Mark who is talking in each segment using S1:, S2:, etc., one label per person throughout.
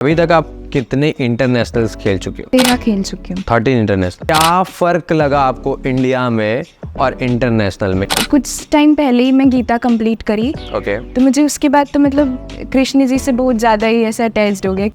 S1: अभी तक आप कितने इंटरनेशनल्स खेल चुके हो?
S2: 13 खेल चुकी हूँ।
S1: 13 इंटरनेशनल। क्या फ़र्क लगा आपको इंडिया में और इंटरनेशनल में?
S2: कुछ टाइम पहले ही मैं गीता कंप्लीट करी,
S1: ओके।
S2: तो मुझे उसके बाद तो मतलब कृष्ण जी से बहुत ज़्यादा ही ऐसा अटैच्ड हो गया।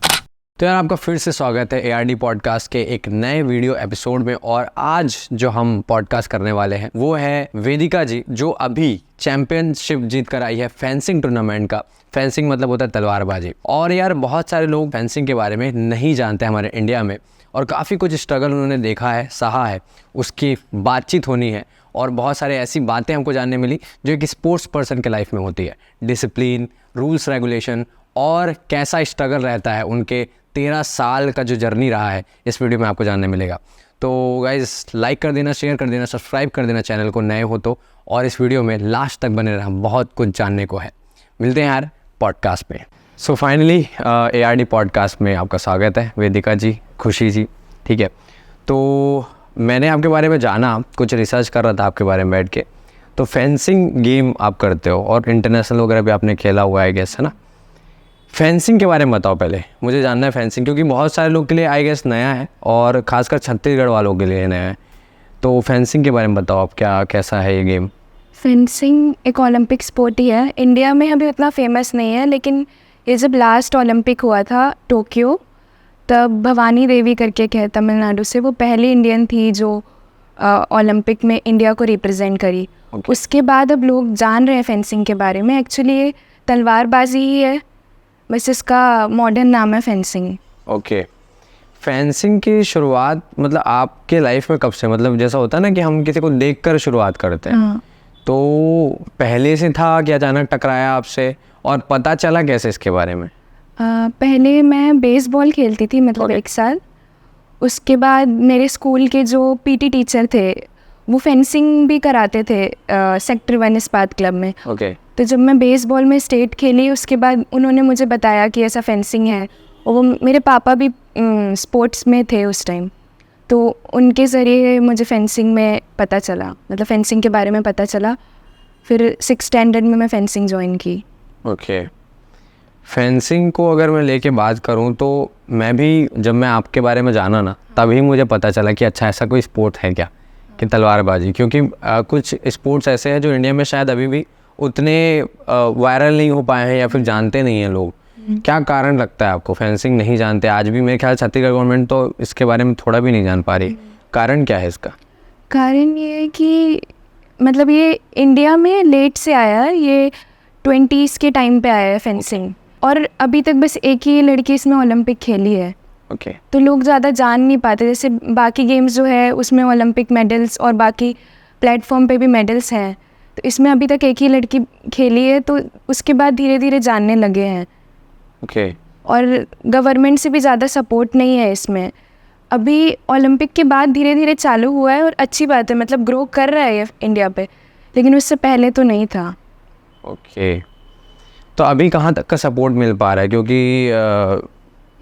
S1: तो यार आपका फिर से स्वागत है ARD पॉडकास्ट के एक नए वीडियो एपिसोड में। और आज जो हम पॉडकास्ट करने वाले हैं वो है वेदिका जी, जो अभी चैंपियनशिप जीत कर आई है फेंसिंग टूर्नामेंट का। फेंसिंग मतलब होता है तलवारबाजी। और यार बहुत सारे लोग फेंसिंग के बारे में नहीं जानते हमारे इंडिया में, और काफ़ी कुछ स्ट्रगल उन्होंने देखा है, सहा है, उसकी बातचीत होनी है। और बहुत सारे ऐसी बातें हमको जानने मिली जो एक स्पोर्ट्स पर्सन के लाइफ में होती है। डिसिप्लिन, रूल्स रेगुलेशन, और कैसा स्ट्रगल रहता है उनके 13 साल का जो जर्नी रहा है, इस वीडियो में आपको जानने मिलेगा। तो गाइज़ लाइक कर देना, शेयर कर देना, सब्सक्राइब कर देना चैनल को नए हो तो, और इस वीडियो में लास्ट तक बने रहना, बहुत कुछ जानने को है। मिलते हैं यार पॉडकास्ट में। सो फाइनली ARD पॉडकास्ट में आपका स्वागत है वेदिका जी, खुशी जी। ठीक है, तो मैंने आपके बारे में जाना, कुछ रिसर्च कर रहा था आपके बारे में बैठ के। तो फेंसिंग गेम आप करते हो और इंटरनेशनल वगैरह भी आपने खेला हुआ है, गेस है ना। फेंसिंग के बारे में बताओ पहले, मुझे जानना है फेंसिंग, क्योंकि बहुत सारे लोग के लिए आई गेस नया है और ख़ासकर छत्तीसगढ़ वालों के लिए नया है। तो फेंसिंग के बारे में बताओ आप, क्या कैसा है ये गेम?
S2: फेंसिंग एक ओलंपिक स्पोर्ट ही है। इंडिया में अभी उतना फेमस नहीं है, लेकिन ये जब लास्ट ओलंपिक हुआ था टोक्यो, तब भवानी देवी करके के है तमिलनाडु से, वो पहली इंडियन थी जो ओलंपिक में इंडिया को रिप्रेजेंट करी। उसके बाद अब लोग जान रहे हैं फेंसिंग के बारे में। एक्चुअली ये तलवारबाजी ही है, बस इसका मॉडर्न नाम है फेंसिंग।
S1: ओके। फेंसिंग की शुरुआत मतलब आपके लाइफ में कब से, मतलब जैसा होता है ना कि हम किसी को देखकर शुरुआत करते हैं,
S2: हाँ।
S1: तो पहले से था कि अचानक टकराया आपसे, और पता चला कैसे इसके बारे में?
S2: पहले मैं बेसबॉल खेलती थी, मतलब एक साल। उसके बाद मेरे स्कूल के जो पीटी टीचर थे वो फेंसिंग भी कराते थे सेक्टर 1 इस्पात क्लब में।
S1: ओके।
S2: तो जब मैं बेसबॉल में स्टेट खेली, उसके बाद उन्होंने मुझे बताया कि ऐसा फेंसिंग है। और वो मेरे पापा भी स्पोर्ट्स में थे उस टाइम, तो उनके ज़रिए मुझे फेंसिंग में पता चला, मतलब फेंसिंग के बारे में पता चला। फिर 6th स्टैंडर्ड में मैं फेंसिंग ज्वाइन की।
S1: ओके। फेंसिंग को अगर मैं लेके बात करूं तो मैं भी, जब मैं आपके बारे में जाना ना, तभी मुझे पता चला कि अच्छा ऐसा कोई स्पोर्ट है क्या, कि तलवारबाजी। क्योंकि कुछ स्पोर्ट्स ऐसे हैं जो इंडिया में शायद अभी भी उतने वायरल नहीं हो पाए हैं या फिर जानते नहीं हैं लोग। क्या कारण लगता है आपको फेंसिंग नहीं जानते आज भी? मेरे ख्याल छत्तीसगढ़ गवर्नमेंट तो इसके बारे में थोड़ा भी नहीं जान पा रही। कारण क्या है इसका?
S2: कारण ये है कि मतलब ये इंडिया में लेट से आया है, ये 20s के टाइम पे आया है फेंसिंग, और अभी तक बस एक ही लड़की इसमें ओलंपिक खेली है।
S1: ओके।
S2: तो लोग ज़्यादा जान नहीं पाते। जैसे बाकी गेम्स जो है उसमें ओलंपिक मेडल्स और बाकी प्लेटफॉर्म पे भी मेडल्स हैं, तो इसमें अभी तक एक ही लड़की खेली है, तो उसके बाद धीरे धीरे जानने लगे हैं।
S1: ओके।
S2: और गवर्नमेंट से भी ज़्यादा सपोर्ट नहीं है इसमें। अभी ओलंपिक के बाद धीरे धीरे चालू हुआ है, और अच्छी बात है, मतलब ग्रो कर रहा है ये इंडिया पे, लेकिन उससे पहले तो नहीं था।
S1: ओके। तो अभी कहाँ तक का सपोर्ट मिल पा रहा है? क्योंकि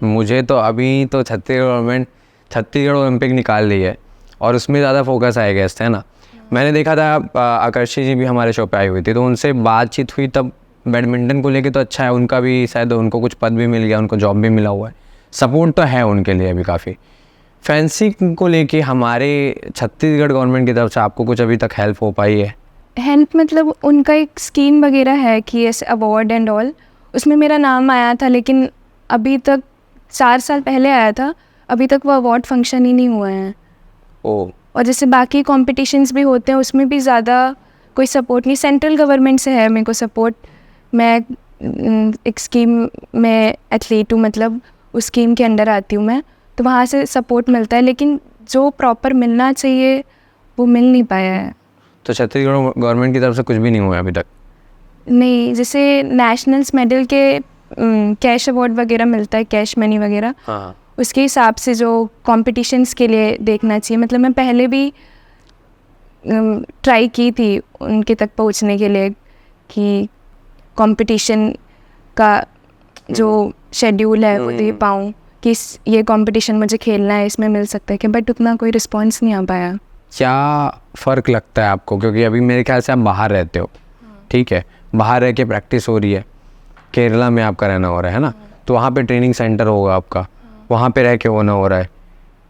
S1: मुझे तो अभी तो छत्तीसगढ़ ओलंपिक निकाल ली है और उसमें ज़्यादा फोकस आएगा इस, है ना। मैंने देखा था आकर्षी जी भी हमारे शो पे आई हुई थी, तो उनसे बातचीत हुई तब। बैडमिंटन को लेके तो अच्छा है, उनका भी शायद उनको कुछ पद भी मिल गया, उनको जॉब भी मिला हुआ है, सपोर्ट तो है उनके लिए अभी काफ़ी। फेंसिंग को लेके हमारे छत्तीसगढ़ गवर्नमेंट की तरफ से आपको कुछ अभी तक हेल्प हो पाई है?
S2: हेल्प मतलब उनका एक स्कीम वगैरह है कि ऐसे अवार्ड एंड ऑल, उसमें मेरा नाम आया था, लेकिन अभी तक 4 साल पहले आया था, अभी तक वो अवार्ड फंक्शन ही नहीं हुए हैं।
S1: ओह।
S2: और जैसे बाकी कॉम्पिटिशन्स भी होते हैं उसमें भी ज़्यादा कोई सपोर्ट नहीं। सेंट्रल गवर्नमेंट से है मेरे को सपोर्ट। मैं एक स्कीम में एथलीट हूँ, मतलब उस स्कीम के अंडर आती हूँ मैं, तो वहाँ से सपोर्ट मिलता है, लेकिन जो प्रॉपर मिलना चाहिए वो मिल नहीं पाया है।
S1: तो छत्तीसगढ़ गवर्नमेंट की तरफ से कुछ भी नहीं हुआ अभी तक?
S2: नहीं, जैसे नेशनल्स मेडल के कैश अवार्ड वगैरह मिलता है, कैश मनी वगैरह,
S1: हाँ।
S2: उसके हिसाब से जो कॉम्पिटिशन्स के लिए देखना चाहिए। मतलब मैं पहले भी ट्राई की थी उनके तक पहुंचने के लिए कि कंपटीशन का जो शेड्यूल है वो दे पाऊँ, कि ये कंपटीशन मुझे खेलना है, इसमें मिल सकता है कि, बट उतना कोई रिस्पांस नहीं आ पाया।
S1: क्या फ़र्क लगता है आपको? क्योंकि अभी मेरे ख्याल से आप बाहर रहते हो, ठीक है, बाहर रह के प्रैक्टिस हो रही है, केरला में आपका रहना हो रहा है ना, तो वहाँ पे ट्रेनिंग सेंटर होगा आपका, वहाँ पे रह के होना हो रहा है।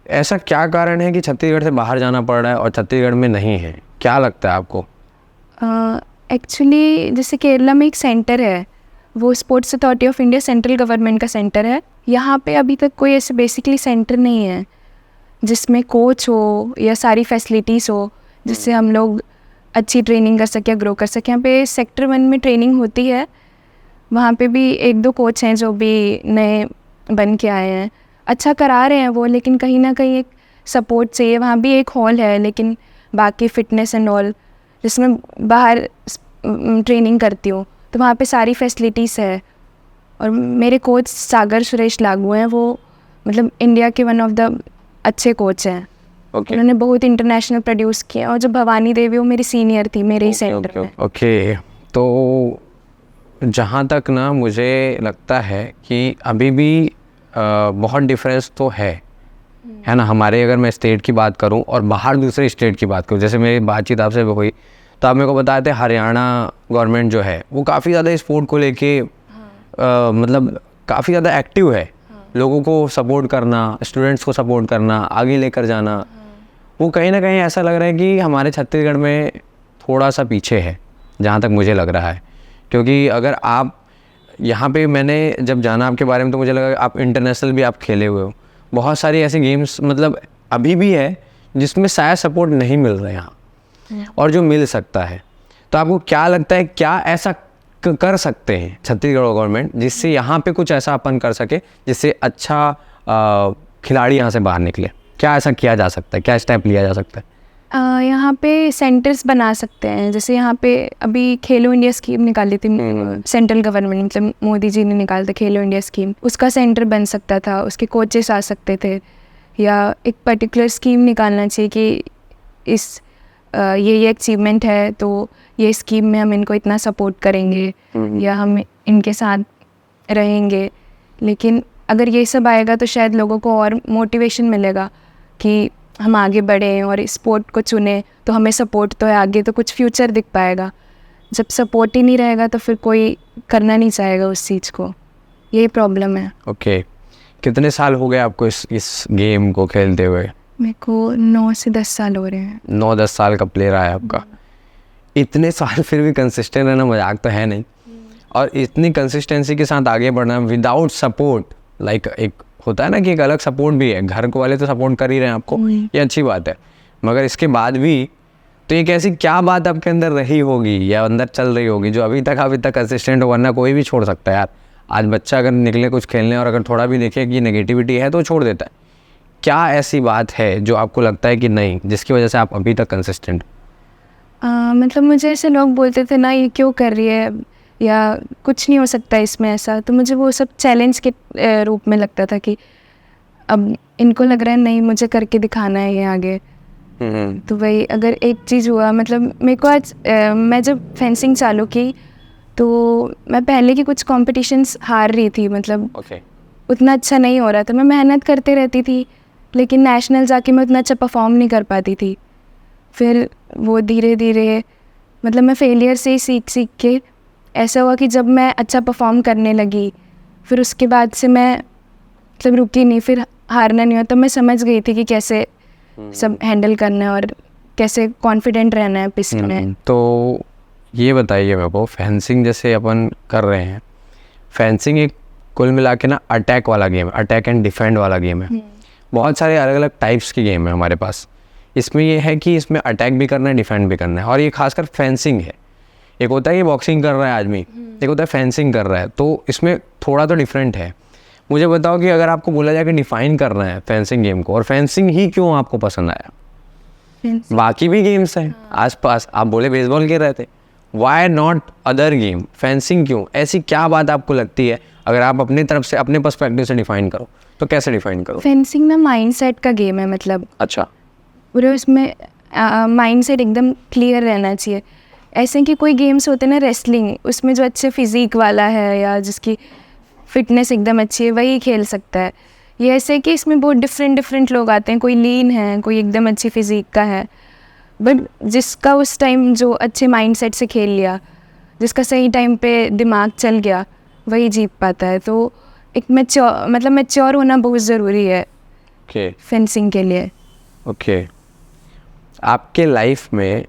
S1: ऐसा क्या कारण है कि छत्तीसगढ़ से बाहर जाना पड़ रहा है और छत्तीसगढ़ में नहीं है? क्या लगता है आपको?
S2: एक्चुअली जैसे केरला में एक सेंटर है, वो sports authority of India central government का सेंटर है। यहाँ पे अभी तक कोई ऐसे बेसिकली सेंटर नहीं है जिसमें कोच हो या सारी फैसिलिटीज़ हो जिससे हम लोग अच्छी ट्रेनिंग कर सकें, ग्रो कर सकें। यहाँ पे सेक्टर 1 में ट्रेनिंग होती है, वहाँ पे भी 1-2 कोच हैं जो भी नए बन के आए हैं, अच्छा करा रहे हैं वो, लेकिन कहीं ना कहीं एक सपोर्ट चाहिए। वहाँ भी एक हॉल है, लेकिन बाकी फ़िटनेस एंड ऑल जिसमें बाहर ट्रेनिंग करती हूँ तो वहाँ पे सारी फैसिलिटीज़ है। और मेरे कोच सागर सुरेश लागू हैं, वो मतलब इंडिया के वन ऑफ द अच्छे कोच हैं।
S1: ओके
S2: उन्होंने बहुत इंटरनेशनल प्रोड्यूस किया। और जो भवानी देवी, वो मेरी सीनियर थी मेरे ही सेंटर में।
S1: ओके, तो जहाँ तक ना मुझे लगता है कि अभी भी बहुत डिफरेंस तो है ना हमारे। अगर मैं स्टेट की बात करूं और बाहर दूसरे स्टेट की बात करूं, जैसे मेरी बातचीत आपसे हुई तो आप मेरे को बताए थे हरियाणा गवर्नमेंट जो है वो काफ़ी ज़्यादा स्पोर्ट को लेके मतलब काफ़ी ज़्यादा एक्टिव है। लोगों को सपोर्ट करना, स्टूडेंट्स को सपोर्ट करना, आगे लेकर जाना, वो कहीं ना कहीं ऐसा लग रहा है कि हमारे छत्तीसगढ़ में थोड़ा सा पीछे है, जहाँ तक मुझे लग रहा है। क्योंकि अगर आप यहाँ पे, मैंने जब जाना आपके बारे में तो मुझे लगा आप इंटरनेशनल भी आप खेले हुए हो। बहुत सारी ऐसे गेम्स मतलब अभी भी है जिसमें शायद सपोर्ट नहीं मिल रहा है यहाँ, और जो मिल सकता है। तो आपको क्या लगता है, क्या ऐसा कर सकते हैं छत्तीसगढ़ गवर्नमेंट जिससे यहाँ पे कुछ ऐसा अपन कर सके जिससे अच्छा खिलाड़ी यहाँ से बाहर निकले? क्या ऐसा किया जा सकता है, क्या स्टेप लिया जा सकता है?
S2: यहाँ पे सेंटर्स बना सकते हैं। जैसे यहाँ पे अभी खेलो इंडिया स्कीम निकाली थी सेंट्रल गवर्नमेंट, मतलब मोदी जी ने निकाला था खेलो इंडिया स्कीम, उसका सेंटर बन सकता था, उसके कोचेस आ सकते थे। या एक पर्टिकुलर स्कीम निकालना चाहिए कि इस ये अचीवमेंट है तो ये स्कीम में हम इनको इतना सपोर्ट करेंगे या हम इनके साथ रहेंगे। लेकिन अगर ये सब आएगा तो शायद लोगों को और मोटिवेशन मिलेगा कि हम आगे बढ़ें और स्पोर्ट को चुनें, तो हमें सपोर्ट तो है, आगे तो कुछ फ्यूचर दिख पाएगा। जब सपोर्ट ही नहीं रहेगा तो फिर कोई करना नहीं चाहेगा उस चीज़ को, यही प्रॉब्लम है।
S1: ओके, कितने साल हो गए आपको इस गेम को खेलते हुए?
S2: मेरे को 9 से 10 साल हो रहे हैं।
S1: 9-10 साल का प्लेयर है आपका। इतने साल फिर भी कंसिस्टेंट रहना मजाक तो है नहीं, और इतनी कंसिस्टेंसी के साथ आगे बढ़ना विदाउट सपोर्ट, लाइक एक होता है ना कि एक अलग सपोर्ट भी है, घर को वाले तो सपोर्ट कर ही रहे हैं आपको, ये अच्छी बात है, मगर इसके बाद भी तो एक ऐसी क्या बात आपके अंदर रही होगी या अंदर चल रही होगी जो अभी तक कंसिस्टेंट हो, वरना कोई भी छोड़ सकता है यार। आज बच्चा अगर निकले कुछ खेलने और अगर थोड़ा भी देखे कि नेगेटिविटी है तो छोड़ देता है। क्या ऐसी बात है जो आपको लगता है कि नहीं, जिसकी वजह से आप अभी तक कंसिस्टेंट?
S2: मतलब मुझे ऐसे लोग बोलते थे ना ये क्यों कर रही है या कुछ नहीं हो सकता इसमें ऐसा, तो मुझे वो सब चैलेंज के रूप में लगता था कि अब इनको लग रहा है नहीं मुझे करके दिखाना है ये आगे। तो वही अगर एक चीज़ हुआ, मतलब मेरे को आज मैं जब फेंसिंग चालू की तो मैं पहले की कुछ कॉम्पिटिशन्स हार रही थी, मतलब उतना अच्छा नहीं हो रहा था। मैं मेहनत करते रहती थी लेकिन नेशनल जाके मैं उतना अच्छा परफॉर्म नहीं कर पाती थी। फिर वो धीरे धीरे मतलब मैं फेलियर से ही सीख के ऐसा हुआ कि जब मैं अच्छा परफॉर्म करने लगी फिर उसके बाद से मैं मतलब रुकी नहीं, फिर हारना नहीं हुआ। तो मैं समझ गई थी कि कैसे सब हैंडल करना है और कैसे कॉन्फिडेंट रहना है पिच में।
S1: तो ये बताइए मेरे को, फेंसिंग जैसे अपन कर रहे हैं, फेंसिंग एक कुल मिला के ना अटैक वाला गेम है, अटैक एंड डिफेंड वाला गेम है। बहुत सारे अलग अलग टाइप्स के गेम है हमारे पास। इसमें ये है कि इसमें अटैक भी करना है, डिफेंड भी करना है, और ये खासकर फेंसिंग है। एक होता है कि बॉक्सिंग कर रहा है आदमी, एक होता है फेंसिंग कर रहा है, तो इसमें थोड़ा तो डिफरेंट है। मुझे बताओ कि अगर आपको बोला जाए कि डिफाइन करना है फेंसिंग गेम को, और फेंसिंग ही क्यों आपको पसंद आया? बाकी भी गेम्स हैं आसपास, आप बोले बेसबॉल खेल रहे थे, why not other game, fencing क्यों? ऐसी क्या बात आपको लगती है? अगर आप अपनी तरफ से अपने पर्सपेक्टिव से डिफाइन करो तो कैसे डिफाइन करो?
S2: फेंसिंग ना माइंडसेट का गेम है, मतलब
S1: अच्छा,
S2: पूरे उसमें माइंडसेट एकदम क्लियर रहना चाहिए। ऐसे कि कोई गेम्स होते हैं ना रेसलिंग, उसमें जो अच्छे फिजिक वाला है या जिसकी फिटनेस एकदम अच्छी है वही खेल सकता है। ये ऐसे कि इसमें बहुत डिफरेंट लोग आते हैं, कोई लीन है, कोई एकदम अच्छी फिजिक का है, बट जिसका उस टाइम जो अच्छे माइंडसेट से खेल लिया, जिसका सही टाइम पे दिमाग चल गया, वही जीत पाता है। तो एक मैच्योर होना बहुत ज़रूरी है
S1: ओके
S2: फेंसिंग के लिए।
S1: ओके आपके लाइफ में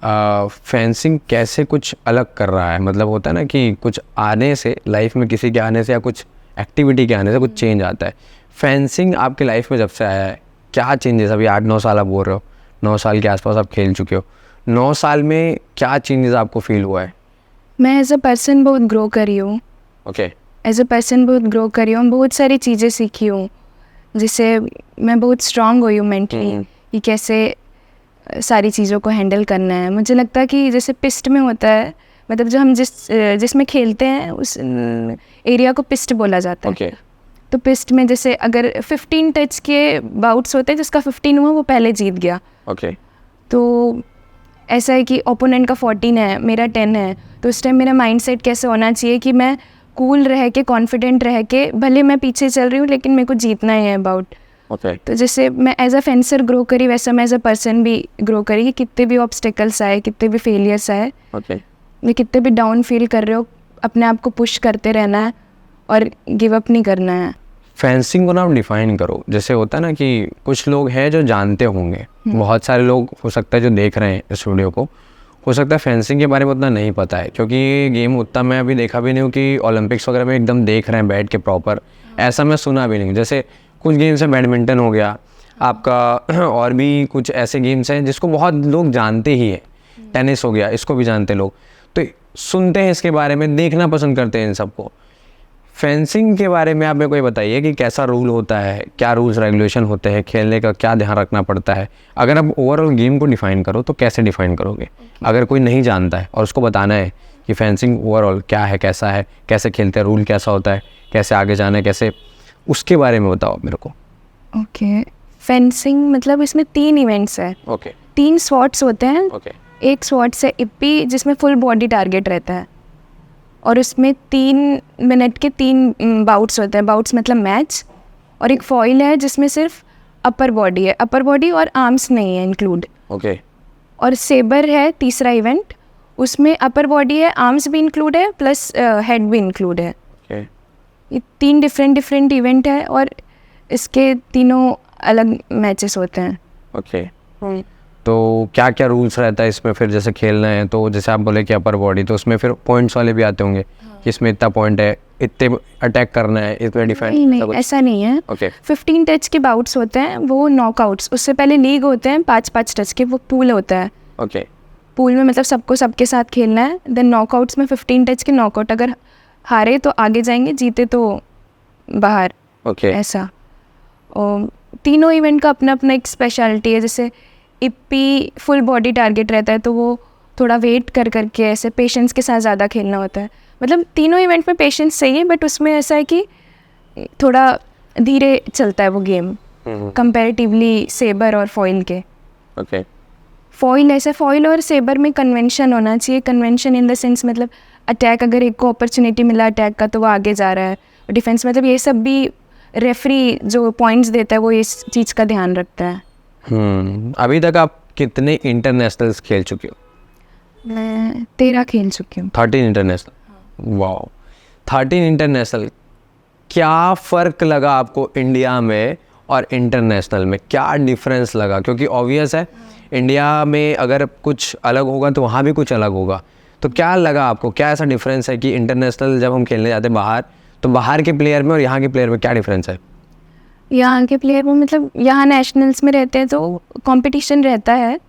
S1: फेंसिंग कैसे कुछ अलग कर रहा है? मतलब होता है ना कि कुछ आने से, लाइफ में किसी के आने से या कुछ एक्टिविटी के आने से कुछ चेंज आता है। फेंसिंग आपके लाइफ में जब से आया है क्या चेंजेस? अभी 8-9 साल आप बोल रहे हो, 9 साल के आसपास आप खेल चुके हो, 9 साल में क्या चेंजेस आपको फील हुआ है?
S2: मैं एज अ पर्सन बहुत ग्रो करी हूँ।
S1: ओके
S2: एज अ पर्सन बहुत ग्रो करी हूँ, बहुत सारी चीज़ें सीखी हूँ, जिससे मैं बहुत स्ट्रांग हुई हूँ मेंटली कि कैसे सारी चीज़ों को हैंडल करना है। मुझे लगता है कि जैसे पिस्ट में होता है, मतलब जो हम जिसमें खेलते हैं उस एरिया को पिस्ट बोला जाता है।
S1: ओके
S2: तो पिस्ट में जैसे अगर 15 टच के बाउट्स होते हैं, जिसका 15 हुआ वो पहले जीत गया।
S1: ओके
S2: तो ऐसा है कि ओपोनेंट का 14 है, मेरा 10 है, तो उस टाइम मेरा माइंडसेट कैसे होना चाहिए कि मैं कूल रह के, कॉन्फिडेंट रह के, भले मैं पीछे चल रही हूँ लेकिन मेरे को जीतना ही है बाउट।
S1: ओके
S2: तो जैसे मैं एज अ फेंसर ग्रो करी, वैसा मैं एज अ पर्सन भी ग्रो करी कि कितने भी ऑब्स्टिकल्स आए, कितने भी फेलियर्स आए,
S1: ओके
S2: या कितने भी डाउन फील कर रहे हो, अपने आप को पुश करते रहना है और गिव अप नहीं करना है।
S1: फेंसिंग को ना आप डिफाइन करो। जैसे होता है ना कि कुछ लोग हैं जो जानते होंगे, बहुत सारे लोग हो सकता है जो देख रहे हैं इस वीडियो को, हो सकता है फेंसिंग के बारे में उतना नहीं पता है, क्योंकि ये गेम उतना मैं अभी देखा भी नहीं हूँ कि ओलंपिक्स वगैरह में एकदम देख रहे हैं बैठ के प्रॉपर, ऐसा मैं सुना भी नहीं। जैसे कुछ गेम्स है, बैडमिंटन हो गया आपका, और भी कुछ ऐसे गेम्स हैं जिसको बहुत लोग जानते ही हैं, टेनिस हो गया, इसको भी जानते लोग, तो सुनते हैं इसके बारे में, देखना पसंद करते हैं इन सबको। फेंसिंग के बारे में आप मेरे को ये बताइए कि कैसा रूल होता है, क्या रूल्स रेगुलेशन होते हैं, खेलने का क्या ध्यान रखना पड़ता है? अगर आप ओवरऑल गेम को डिफाइन करो तो कैसे डिफाइन करोगे? अगर कोई नहीं जानता है और उसको बताना है कि फेंसिंग ओवरऑल क्या है, कैसा है, कैसे खेलते हैं, रूल कैसा होता है, कैसे आगे जाना है, कैसे, उसके बारे में बताओ मेरे को।
S2: ओके फेंसिंग मतलब इसमें 3 इवेंट्स है।
S1: ओके
S2: 3 स्वॉट्स होते हैं।
S1: ओके
S2: एक स्वॉट से इप्पी जिसमें फुल बॉडी टारगेट रहता है, और उसमें 3 मिनट के 3 बाउट्स होते हैं। बाउट्स मतलब मैच। और एक फॉइल है जिसमें सिर्फ अपर बॉडी है, अपर बॉडी और आर्म्स नहीं है इंक्लूड।
S1: ओके
S2: और सेबर है तीसरा इवेंट, उसमें अपर बॉडी है, आर्म्स भी इंक्लूड है, प्लस हेड भी इंक्लूड है।
S1: ओके
S2: ये 3 डिफरेंट इवेंट है और इसके तीनों अलग मैचेस होते हैं।
S1: ओके तो क्या क्या रूल्स रहता है इसमें फिर? जैसे खेलना है तो जैसे आप बोले कि अपर बॉडी, तो उसमें फिर पॉइंट्स वाले भी आते होंगे कि इसमें इतना पॉइंट है, इतने अटैक करना है, इसमें डिफेंड?
S2: नहीं ऐसा नहीं है।
S1: ओके
S2: 15 टच के बाउट्स होते हैं, वो नॉकआउट्स। उससे पहले लीग होते हैं 5-5 टच के, वो पूल होता है।
S1: ओके
S2: पूल में मतलब सबको सबके साथ खेलना है। देन नॉकआउट्स में 15 टच के नॉकआउट, अगर हारे तो आगे जाएंगे, जीते तो बाहर।
S1: ओके
S2: ऐसा। और तीनों इवेंट का अपना अपना एक स्पेशलिटी है। जैसे इप्पी फुल बॉडी टारगेट रहता है, तो वो थोड़ा वेट कर करके ऐसे पेशेंस के साथ ज़्यादा खेलना होता है। मतलब तीनों इवेंट में पेशेंस चाहिए, बट उसमें ऐसा है कि थोड़ा धीरे चलता है वो गेम कंपैरेटिवली सेबर और फॉइल के।
S1: ओके
S2: फॉइल ऐसे, फॉइल और सेबर में कन्वेंशन होना चाहिए। कन्वेंशन इन द सेंस मतलब अटैक, अगर एक को अपॉर्चुनिटी मिला अटैक का तो वो आगे जा रहा है। डिफेंस मतलब ये सब भी रेफरी जो पॉइंट्स देता है वो इस चीज़ का ध्यान रखता है।
S1: अभी तक आप कितने इंटरनेशनल्स खेल चुके हो?
S2: मैं 13 खेल चुकी हूँ।
S1: 13 इंटरनेशनल। Wow 13 international. क्या फ़र्क लगा आपको इंडिया में और इंटरनेशनल में? क्या डिफरेंस लगा? क्योंकि ऑब्वियस है इंडिया में अगर कुछ अलग होगा तो वहाँ भी कुछ अलग होगा, तो क्या लगा आपको? क्या ऐसा डिफरेंस है कि इंटरनेशनल जब हम खेलने जाते हैं बाहर, तो बाहर के प्लेयर में और यहाँ के प्लेयर में क्या डिफरेंस है?
S2: यहाँ के प्लेयर में मतलब यहाँ नेशनल्स में रहते हैं तो कंपटीशन रहता है,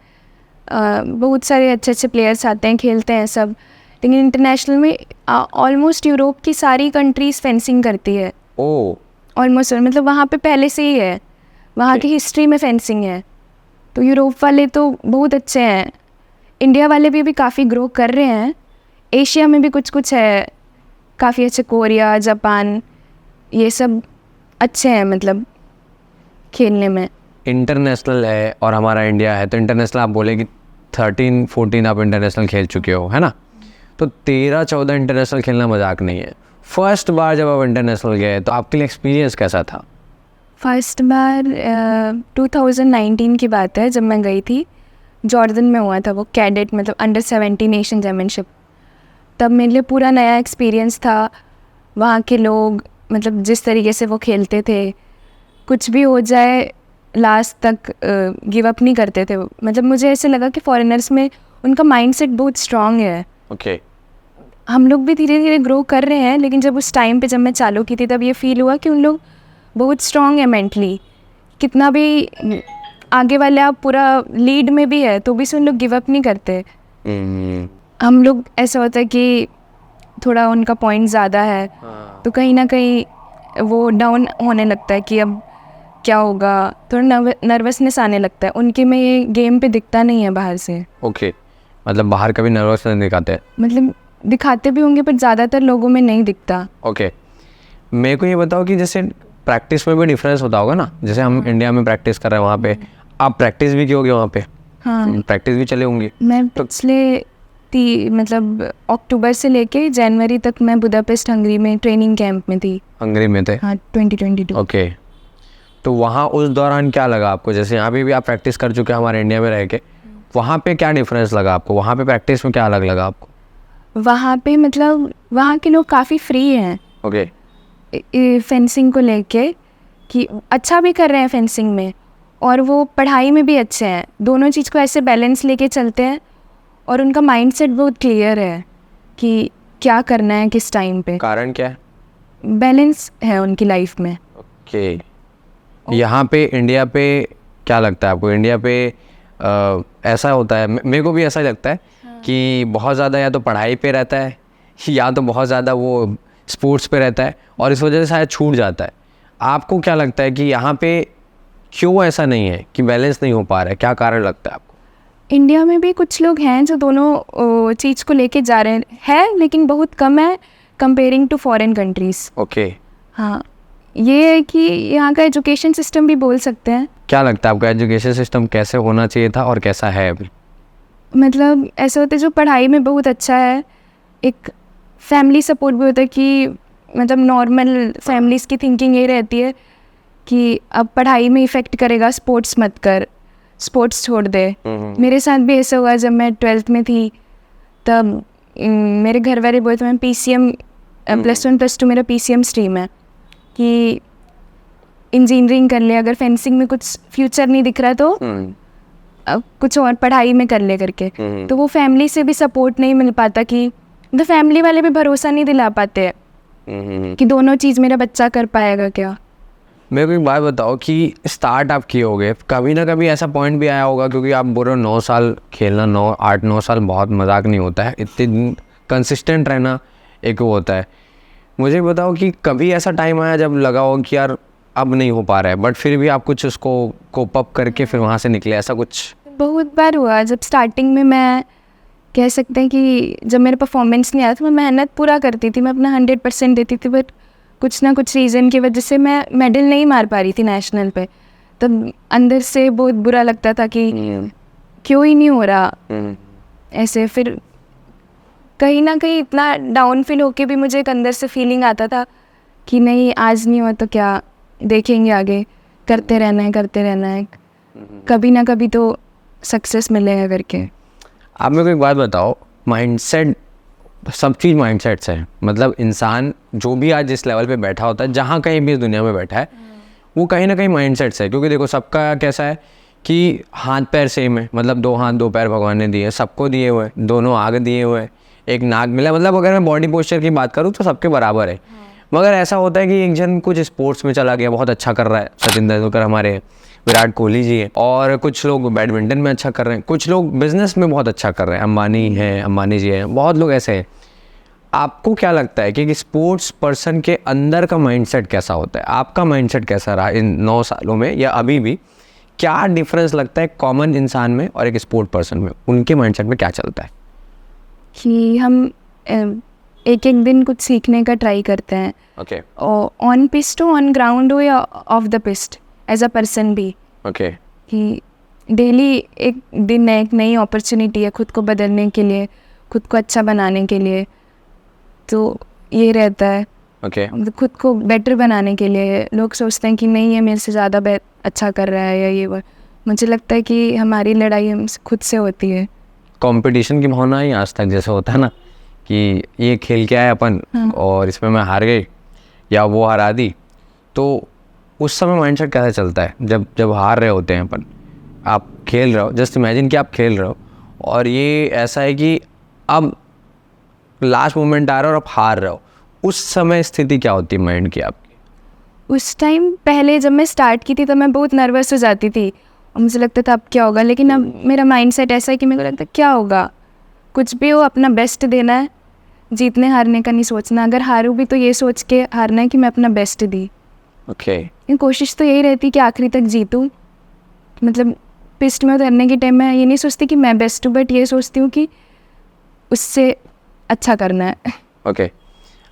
S2: बहुत सारे अच्छे अच्छे प्लेयर्स आते हैं, खेलते हैं सब। लेकिन इंटरनेशनल में ऑलमोस्ट यूरोप की सारी कंट्रीज़ फेंसिंग करती है।
S1: ओ
S2: ऑलमोस्ट मतलब वहाँ पे पहले से ही है, वहाँ की हिस्ट्री में फेंसिंग है। तो यूरोप वाले तो बहुत अच्छे हैं, इंडिया वाले भी अभी काफ़ी ग्रो कर रहे हैं। एशिया में भी कुछ कुछ है काफ़ी अच्छे, कोरिया, जापान, ये सब अच्छे हैं मतलब खेलने में।
S1: इंटरनेशनल है और हमारा इंडिया है, तो इंटरनेशनल आप बोले कि 13-14 आप इंटरनेशनल खेल चुके हो, है ना? तो 13-14 इंटरनेशनल खेलना मजाक नहीं है। फर्स्ट बार जब आप इंटरनेशनल गए तो आपके लिए एक्सपीरियंस कैसा था?
S2: फर्स्ट बार 2019 की बात है, जब मैं गई थी, जॉर्डन में हुआ था वो कैडेट मतलब अंडर 17 एशियन चैम्पियनशिप। तब मेरे लिए पूरा नया एक्सपीरियंस था। वहाँ के लोग, मतलब जिस तरीके से वो खेलते थे, कुछ भी हो जाए लास्ट तक गिव अप नहीं करते थे। मतलब मुझे ऐसे लगा कि फॉरेनर्स में उनका माइंडसेट बहुत स्ट्रांग है।
S1: ओके।
S2: हम लोग भी धीरे धीरे ग्रो कर रहे हैं, लेकिन जब उस टाइम पे जब मैं चालू की थी तब ये फील हुआ कि उन लोग बहुत स्ट्रांग है मेंटली। कितना भी आगे वाले आप पूरा लीड में भी है तो भी से उन लोग गिव अप नहीं करते। हम लोग ऐसा होता है कि थोड़ा उनका पॉइंट ज़्यादा है तो कहीं ना कहीं वो डाउन होने लगता है कि अब क्या होगा, थोड़ा नर्वसनेस आने लगता है। उनके में ये गेम पे दिखता नहीं है बाहर से।
S1: ओके, मतलब बाहर कभी नर्वस नहीं दिखाते?
S2: मतलब दिखाते भी होंगे पर ज़्यादातर लोगों में नहीं दिखता।
S1: ओके, मेरे को ये बताओ कि जैसे प्रैक्टिस में भी डिफरेंस होता होगा ना, जैसे हम इंडिया में प्रैक्टिस कर रहे हैं, वहाँ पे आप प्रैक्टिस भी कियोगे वहाँ पे?
S2: हाँ,
S1: प्रैक्टिस भी चले होंगे।
S2: मैं पिछले मतलब अक्टूबर से लेके जनवरी तक मैं बुदापेस्ट हंगरी में ट्रेनिंग कैंप में थी।
S1: हंगरी में थे?
S2: हाँ, 2022।
S1: ओके, तो वहाँ उस दौरान क्या लगा आपको? जैसे यहाँ पे भी आप प्रैक्टिस कर चुके हैं हमारे इंडिया में रह के, वहाँ पे क्या डिफरेंस लगा आपको? वहाँ पे प्रैक्टिस में क्या अलग लगा आपको?
S2: वहाँ पे मतलब वहाँ के लोग काफ़ी फ्री हैं।
S1: ओके।
S2: फेंसिंग को लेके कि अच्छा भी कर रहे हैं फेंसिंग में, और वो पढ़ाई में भी अच्छे हैं। दोनों चीज़ को ऐसे बैलेंस लेके चलते हैं और उनका माइंडसेट बहुत क्लियर है कि क्या करना है किस टाइम पे।
S1: कारण क्या है?
S2: बैलेंस है उनकी लाइफ में।
S1: ओके, यहाँ पे इंडिया पे क्या लगता है आपको? इंडिया पे ऐसा होता है, मेरे को भी ऐसा ही लगता है कि बहुत ज़्यादा या तो पढ़ाई पे रहता है या तो बहुत ज़्यादा वो स्पोर्ट्स पे रहता है, और इस वजह से शायद छूट जाता है। आपको क्या लगता है कि यहाँ पे क्यों ऐसा नहीं है कि बैलेंस नहीं हो पा रहा है? क्या कारण लगता है आपको?
S2: इंडिया में भी कुछ लोग हैं जो दोनों चीज़ को लेके जा रहे हैं, लेकिन बहुत कम है comparing to foreign countries.
S1: Okay.
S2: हाँ, ये है कि यहाँ का एजुकेशन सिस्टम भी बोल सकते हैं।
S1: क्या लगता है आपको एजुकेशन सिस्टम कैसे होना चाहिए था और कैसा है अभी?
S2: मतलब ऐसे होते जो पढ़ाई में बहुत अच्छा है, एक फैमिली सपोर्ट भी होता है कि मतलब नॉर्मल फैमिलीज़ की थिंकिंग ये रहती है कि अब पढ़ाई में इफ़ेक्ट करेगा, स्पोर्ट्स मत कर, स्पोर्ट्स छोड़ दे। मेरे साथ भी ऐसा हुआ जब मैं 12th में थी, तब मेरे घर वाले बोलते मैं PCM +1 +2 मेरा PCM स्ट्रीम है कि इंजीनियरिंग कर ले, अगर फेंसिंग में कुछ फ्यूचर नहीं दिख रहा तो अब कुछ और पढ़ाई में कर ले करके। तो वो फैमिली से भी सपोर्ट नहीं मिल पाता कि तो फैमिली वाले भी भरोसा नहीं दिला पाते कि दोनों चीज़ मेरा बच्चा कर पाएगा क्या।
S1: मेरे को एक बात बताओ कि स्टार्ट आप किए होगे, कभी ना कभी ऐसा पॉइंट भी आया होगा, क्योंकि आप बोल रहे हो 9 साल खेलना, 8-9 साल बहुत मजाक नहीं होता है, इतने दिन कंसिस्टेंट रहना एक वो होता है। मुझे बताओ कि कभी ऐसा टाइम आया जब लगा हो कि यार अब नहीं हो पा रहा है, बट फिर भी आप कुछ उसको कोप अप करके फिर वहाँ से निकले, ऐसा कुछ?
S2: बहुत बार हुआ। जब स्टार्टिंग में मैं कह सकते हैं कि जब मेरा परफॉर्मेंस नहीं आया था, मैं मेहनत पूरा करती थी, मैं अपना 100% देती थी, बट कुछ ना कुछ रीज़न की वजह से मैं मेडल नहीं मार पा रही थी नेशनल पे। तब अंदर से बहुत बुरा लगता था कि क्यों ही नहीं हो रहा ऐसे। फिर कहीं ना कहीं इतना डाउन फील होके भी मुझे एक अंदर से फीलिंग आता था कि नहीं, आज नहीं हुआ तो क्या, देखेंगे आगे, करते रहना है, कभी ना कभी तो सक्सेस मिलेगा करके।
S1: आप मेरे को एक बात बताओ, माइंडसेट, सब चीज़ माइंडसेट से है। मतलब इंसान जो भी आज जिस लेवल पे बैठा होता है, जहाँ कहीं भी इस दुनिया में बैठा है, वो कहीं ना कहीं माइंडसेट से है। क्योंकि देखो सबका कैसा है कि हाथ पैर सेम है, मतलब 2 हाथ 2 पैर भगवान ने दिए, सबको दिए हुए, दोनों आग दिए हुए, एक नाक मिला। मतलब अगर मैं बॉडी पोस्चर की बात करूँ तो सबके बराबर है। मगर ऐसा होता है कि एक जन कुछ स्पोर्ट्स में चला गया, बहुत अच्छा कर रहा है, सचिन तेंदुलकर हमारे, विराट कोहली जी है, और कुछ लोग बैडमिंटन में अच्छा कर रहे हैं, कुछ लोग बिजनेस में बहुत अच्छा कर रहे हैं, अंबानी जी हैं, बहुत लोग ऐसे हैं। आपको क्या लगता है कि स्पोर्ट्स पर्सन के अंदर का माइंडसेट कैसा होता है? आपका माइंडसेट कैसा रहा इन 9 सालों में या अभी भी? क्या डिफरेंस लगता है कॉमन इंसान में और एक स्पोर्ट पर्सन में? उनके माइंडसेट में क्या चलता है?
S2: कि हम एक एक दिन कुछ सीखने का ट्राई करते हैं।
S1: ओके।
S2: ऑन पिस्ट हो, ऑन ग्राउंड हो या off the pitch, as a person भी।
S1: ओके।
S2: कि डेली एक दिन है, एक नई अपॉर्चुनिटी है खुद को बदलने के लिए, खुद को अच्छा बनाने के लिए। तो ये रहता है।
S1: ओके।
S2: खुद को बेटर बनाने के लिए लोग सोचते हैं कि नहीं, ये मेरे से ज़्यादा अच्छा कर रहा है या ये वो। मुझे लगता है कि हमारी लड़ाई हम खुद से होती है।
S1: कंपटीशन की भावना ही आज तक जैसे होता है ना कि ये खेल के आए अपन और इसमें मैं हार गई, या वो हरा दी, तो उस समय माइंडसेट कैसे चलता है जब हार रहे होते हैं अपन, आप खेल रहे हो, जस्ट इमेजिन कि आप खेल रहे हो और ये ऐसा है कि अब लास्ट मोमेंट आ रहा है और आप हार रहे हो, उस समय स्थिति क्या होती है माइंड की आपकी?
S2: उस टाइम पहले जब मैं स्टार्ट की थी तो मैं बहुत नर्वस हो जाती थी और मुझे लगता था अब क्या होगा, लेकिन अब मेरा माइंडसेट ऐसा है कि मेरे को लगता है क्या होगा, कुछ भी हो अपना बेस्ट देना है, जीतने हारने का नहीं सोचना, अगर हारूँ भी तो ये सोच के हारना है कि मैं अपना बेस्ट दी।
S1: ओके।
S2: कोशिश तो यही रहती कि आखिरी तक जीतूँ, मतलब पिस्ट में उतरने के टाइम मैं ये नहीं सोचती कि मैं बेस्ट हूँ, बट ये सोचती हूँ कि उससे अच्छा करना है।
S1: ओके।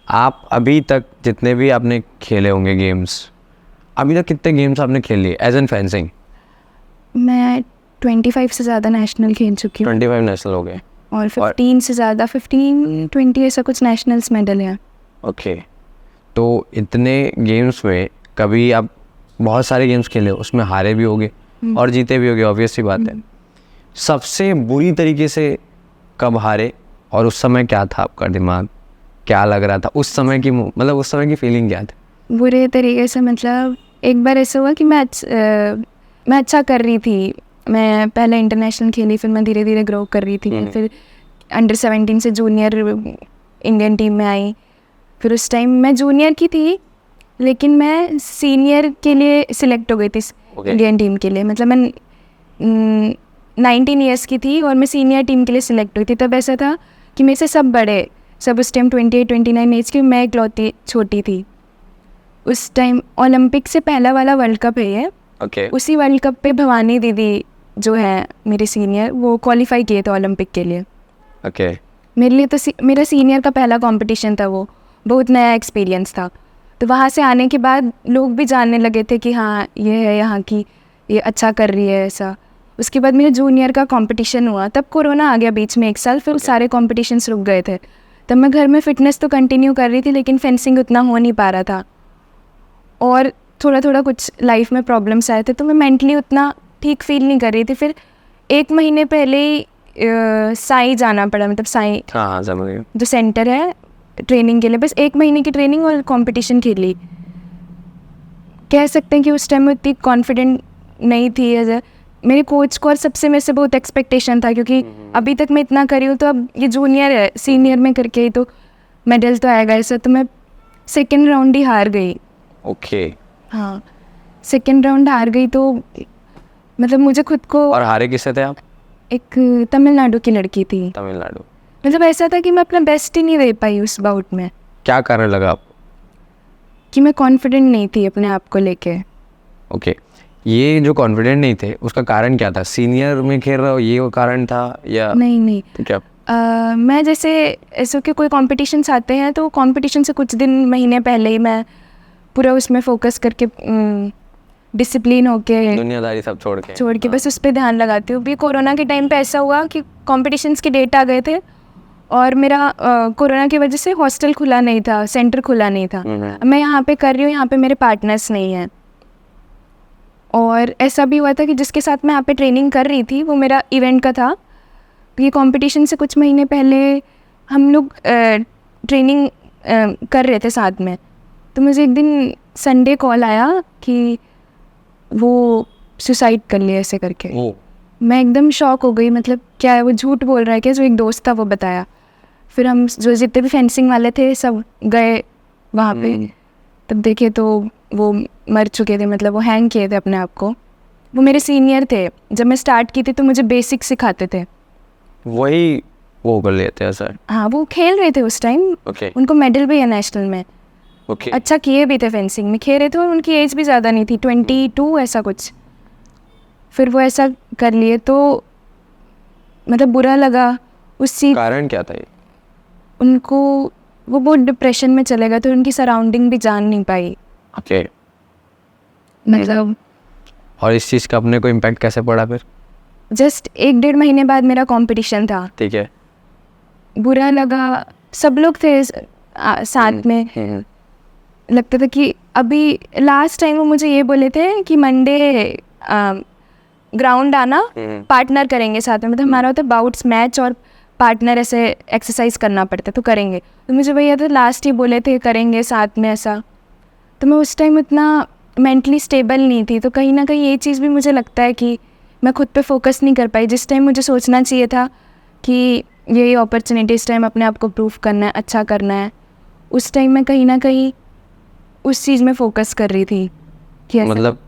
S1: आप अभी तक जितने भी आपने खेले होंगे गेम्स, अभी तक कितने गेम्स आपने खेल लिए एज एन फेंसिंग?
S2: मैं 25 से ज़्यादा नेशनल खेल चुकी हूँ
S1: 25 नेशनल हो गए
S2: और 15 से ज़्यादा, 15-20 ऐसा कुछ नेशनल्स मेडल है।
S1: ओके। तो इतने गेम्स में कभी आप बहुत सारे गेम्स खेले, उसमें हारे भी होगे और जीते भी होगे, ऑब्वियस सी बात है। सबसे बुरी तरीके से कब हारे और उस समय क्या था आपका दिमाग, क्या लग रहा था उस समय की, मतलब उस समय की फीलिंग क्या थी?
S2: बुरे तरीके से मतलब एक बार ऐसा हुआ कि मैं अच्छा कर रही थी, मैं पहले इंटरनेशनल खेली, फिर मैं धीरे धीरे ग्रो कर रही थी, फिर अंडर 17 से जूनियर इंडियन टीम में आई, फिर उस टाइम मैं जूनियर की थी लेकिन मैं सीनियर के लिए सिलेक्ट हो गई थी इंडियन टीम के लिए, मतलब मैं 19 ईयर्स की थी और मैं सीनियर टीम के लिए सिलेक्ट हुई थी। तब ऐसा था कि मेरे से सब बड़े, सब उस टाइम 28-29 एज की, मैं इकलौती छोटी थी। उस टाइम ओलंपिक से पहला वाला वर्ल्ड कप है ये।
S1: ओके।
S2: उसी वर्ल्ड कप पे भवानी दीदी जो है मेरे सीनियर, वो क्वालिफाई किए थे ओलंपिक के लिए।
S1: ओके।
S2: मेरे लिए तो मेरा सीनियर का पहला कंपटीशन था, वो बहुत नया एक्सपीरियंस था। तो वहाँ से आने के बाद लोग भी जानने लगे थे कि हाँ ये है यहाँ की, ये अच्छा कर रही है ऐसा। उसके बाद मेरे जूनियर का कंपटीशन हुआ, तब कोरोना आ गया बीच में 1 साल, फिर सारे कॉम्पिटिशन्स रुक गए थे। तब मैं घर में फ़िटनेस तो कंटिन्यू कर रही थी लेकिन फेंसिंग उतना हो नहीं पा रहा था और थोड़ा थोड़ा कुछ लाइफ में प्रॉब्लम्स आए थे, तो मैं मेंटली उतना ठीक फील नहीं कर रही थी। फिर 1 महीने पहले ही साई जाना पड़ा, मतलब साई
S1: हाँ समझ गया।
S2: जो सेंटर है ट्रेनिंग के लिए, बस 1 महीने की ट्रेनिंग और कंपटीशन खेली। कह सकते हैं कि उस टाइम में इतनी कॉन्फिडेंट नहीं थी एज ए, मेरे कोच को और सबसे मेरे से बहुत एक्सपेक्टेशन था क्योंकि अभी तक मैं इतना करी हूँ, तो अब ये जूनियर है, सीनियर में करके ही तो मेडल तो आएगा ऐसा। तो मैं 2nd राउंड ही हार गई।
S1: ओके।
S2: हाँ 2nd राउंड हार गई, तो मतलब मुझे खुद को,
S1: और हारे किससे थे आप?
S2: एक तमिलनाडु की लड़की थी।
S1: तमिलनाडु।
S2: मतलब ऐसा था कि मैं अपना बेस्ट ही नहीं दे पाई उस बाउट में,
S1: क्या कारण लगा आपको?
S2: कि मैं कॉन्फिडेंट नहीं थी अपने आप को लेके।
S1: ओके। ये जो कॉन्फिडेंट नहीं थे उसका कारण क्या था? सीनियर में खेल रहे हो ये वो कारण था या
S2: नहीं
S1: तो क्या?
S2: मैं जैसे ऐसे के कोई कॉम्पिटिशन्स आते हैं तो कॉम्पिटिशन से कुछ दिन महीने पहले ही मैं पूरा उसमें फोकस करके डिसिप्लिन होके,
S1: दुनियादारी सब छोड़ के
S2: बस उस पर ध्यान लगाती हूँ। भी कोरोना के टाइम पे ऐसा हुआ कि कॉम्पिटिशन्स के डेट आ गए थे और मेरा कोरोना की वजह से हॉस्टल खुला नहीं था, सेंटर खुला नहीं था। मैं यहाँ पे कर रही हूँ, यहाँ पे मेरे पार्टनर्स नहीं हैं, और ऐसा भी हुआ था कि जिसके साथ मैं यहाँ पे ट्रेनिंग कर रही थी वो मेरा इवेंट का था। ये कंपटीशन से कुछ महीने पहले हम लोग ट्रेनिंग कर रहे थे साथ में, तो मुझे एक दिन संडे कॉल आया कि वो सुसाइड कर लिया ऐसे करके। मैं एकदम शॉक हो गई, मतलब क्या है, वो झूठ बोल रहा है क्या? जो एक दोस्त था वो बताया। फिर हम जो जितने भी फेंसिंग वाले थे सब गए वहाँ पे, तब देखे तो वो मर चुके थे, मतलब वो हैंग किए थे अपने आप को। वो मेरे सीनियर थे, जब मैं स्टार्ट की थी तो मुझे बेसिक सिखाते थे,
S1: वही वो कर लेते हैं सर।
S2: हाँ वो खेल रहे थे उस टाइम। उनको मेडल भी है नेशनल में। अच्छा किए भी थे, फेंसिंग में खेल रहे थे और उनकी एज भी ज़्यादा नहीं थी, 22 ऐसा कुछ। फिर वो ऐसा कर लिए तो मतलब बुरा लगा। उसी
S1: कारण क्या था ये?
S2: उनको वो बहुत डिप्रेशन में चले गए, तो उनकी सराउंडिंग भी जान नहीं पाई।
S1: ओके।
S2: मतलब
S1: और इस चीज़ का अपने को इम्पैक्ट कैसे पड़ा फिर?
S2: जस्ट 1-1.5 महीने बाद मेरा कंपटीशन था।
S1: ठीक है।
S2: बुरा लगा, सब लोग थे साथ में। लगता था कि अभी लास्ट टाइम वो मुझे ये बोले थे कि मंडे ग्राउंड आना, पार्टनर करेंगे साथ में, मतलब हमारा होता है बाउट्स मैच और पार्टनर ऐसे एक्सरसाइज करना पड़ता है तो करेंगे। तो मुझे भैया तो लास्ट ही बोले थे करेंगे साथ में ऐसा, तो मैं उस टाइम उतना मेंटली स्टेबल नहीं थी, तो कहीं ना कहीं ये चीज़ भी मुझे लगता है कि मैं खुद पे फोकस नहीं कर पाई। जिस टाइम मुझे सोचना चाहिए था कि ये अपॉर्चुनिटी, इस टाइम अपने आप को प्रूव करना है, अच्छा करना है, उस टाइम मैं कहीं ना कहीं उस चीज़ में फोकस कर रही थी कि ऐसा-
S1: मतलब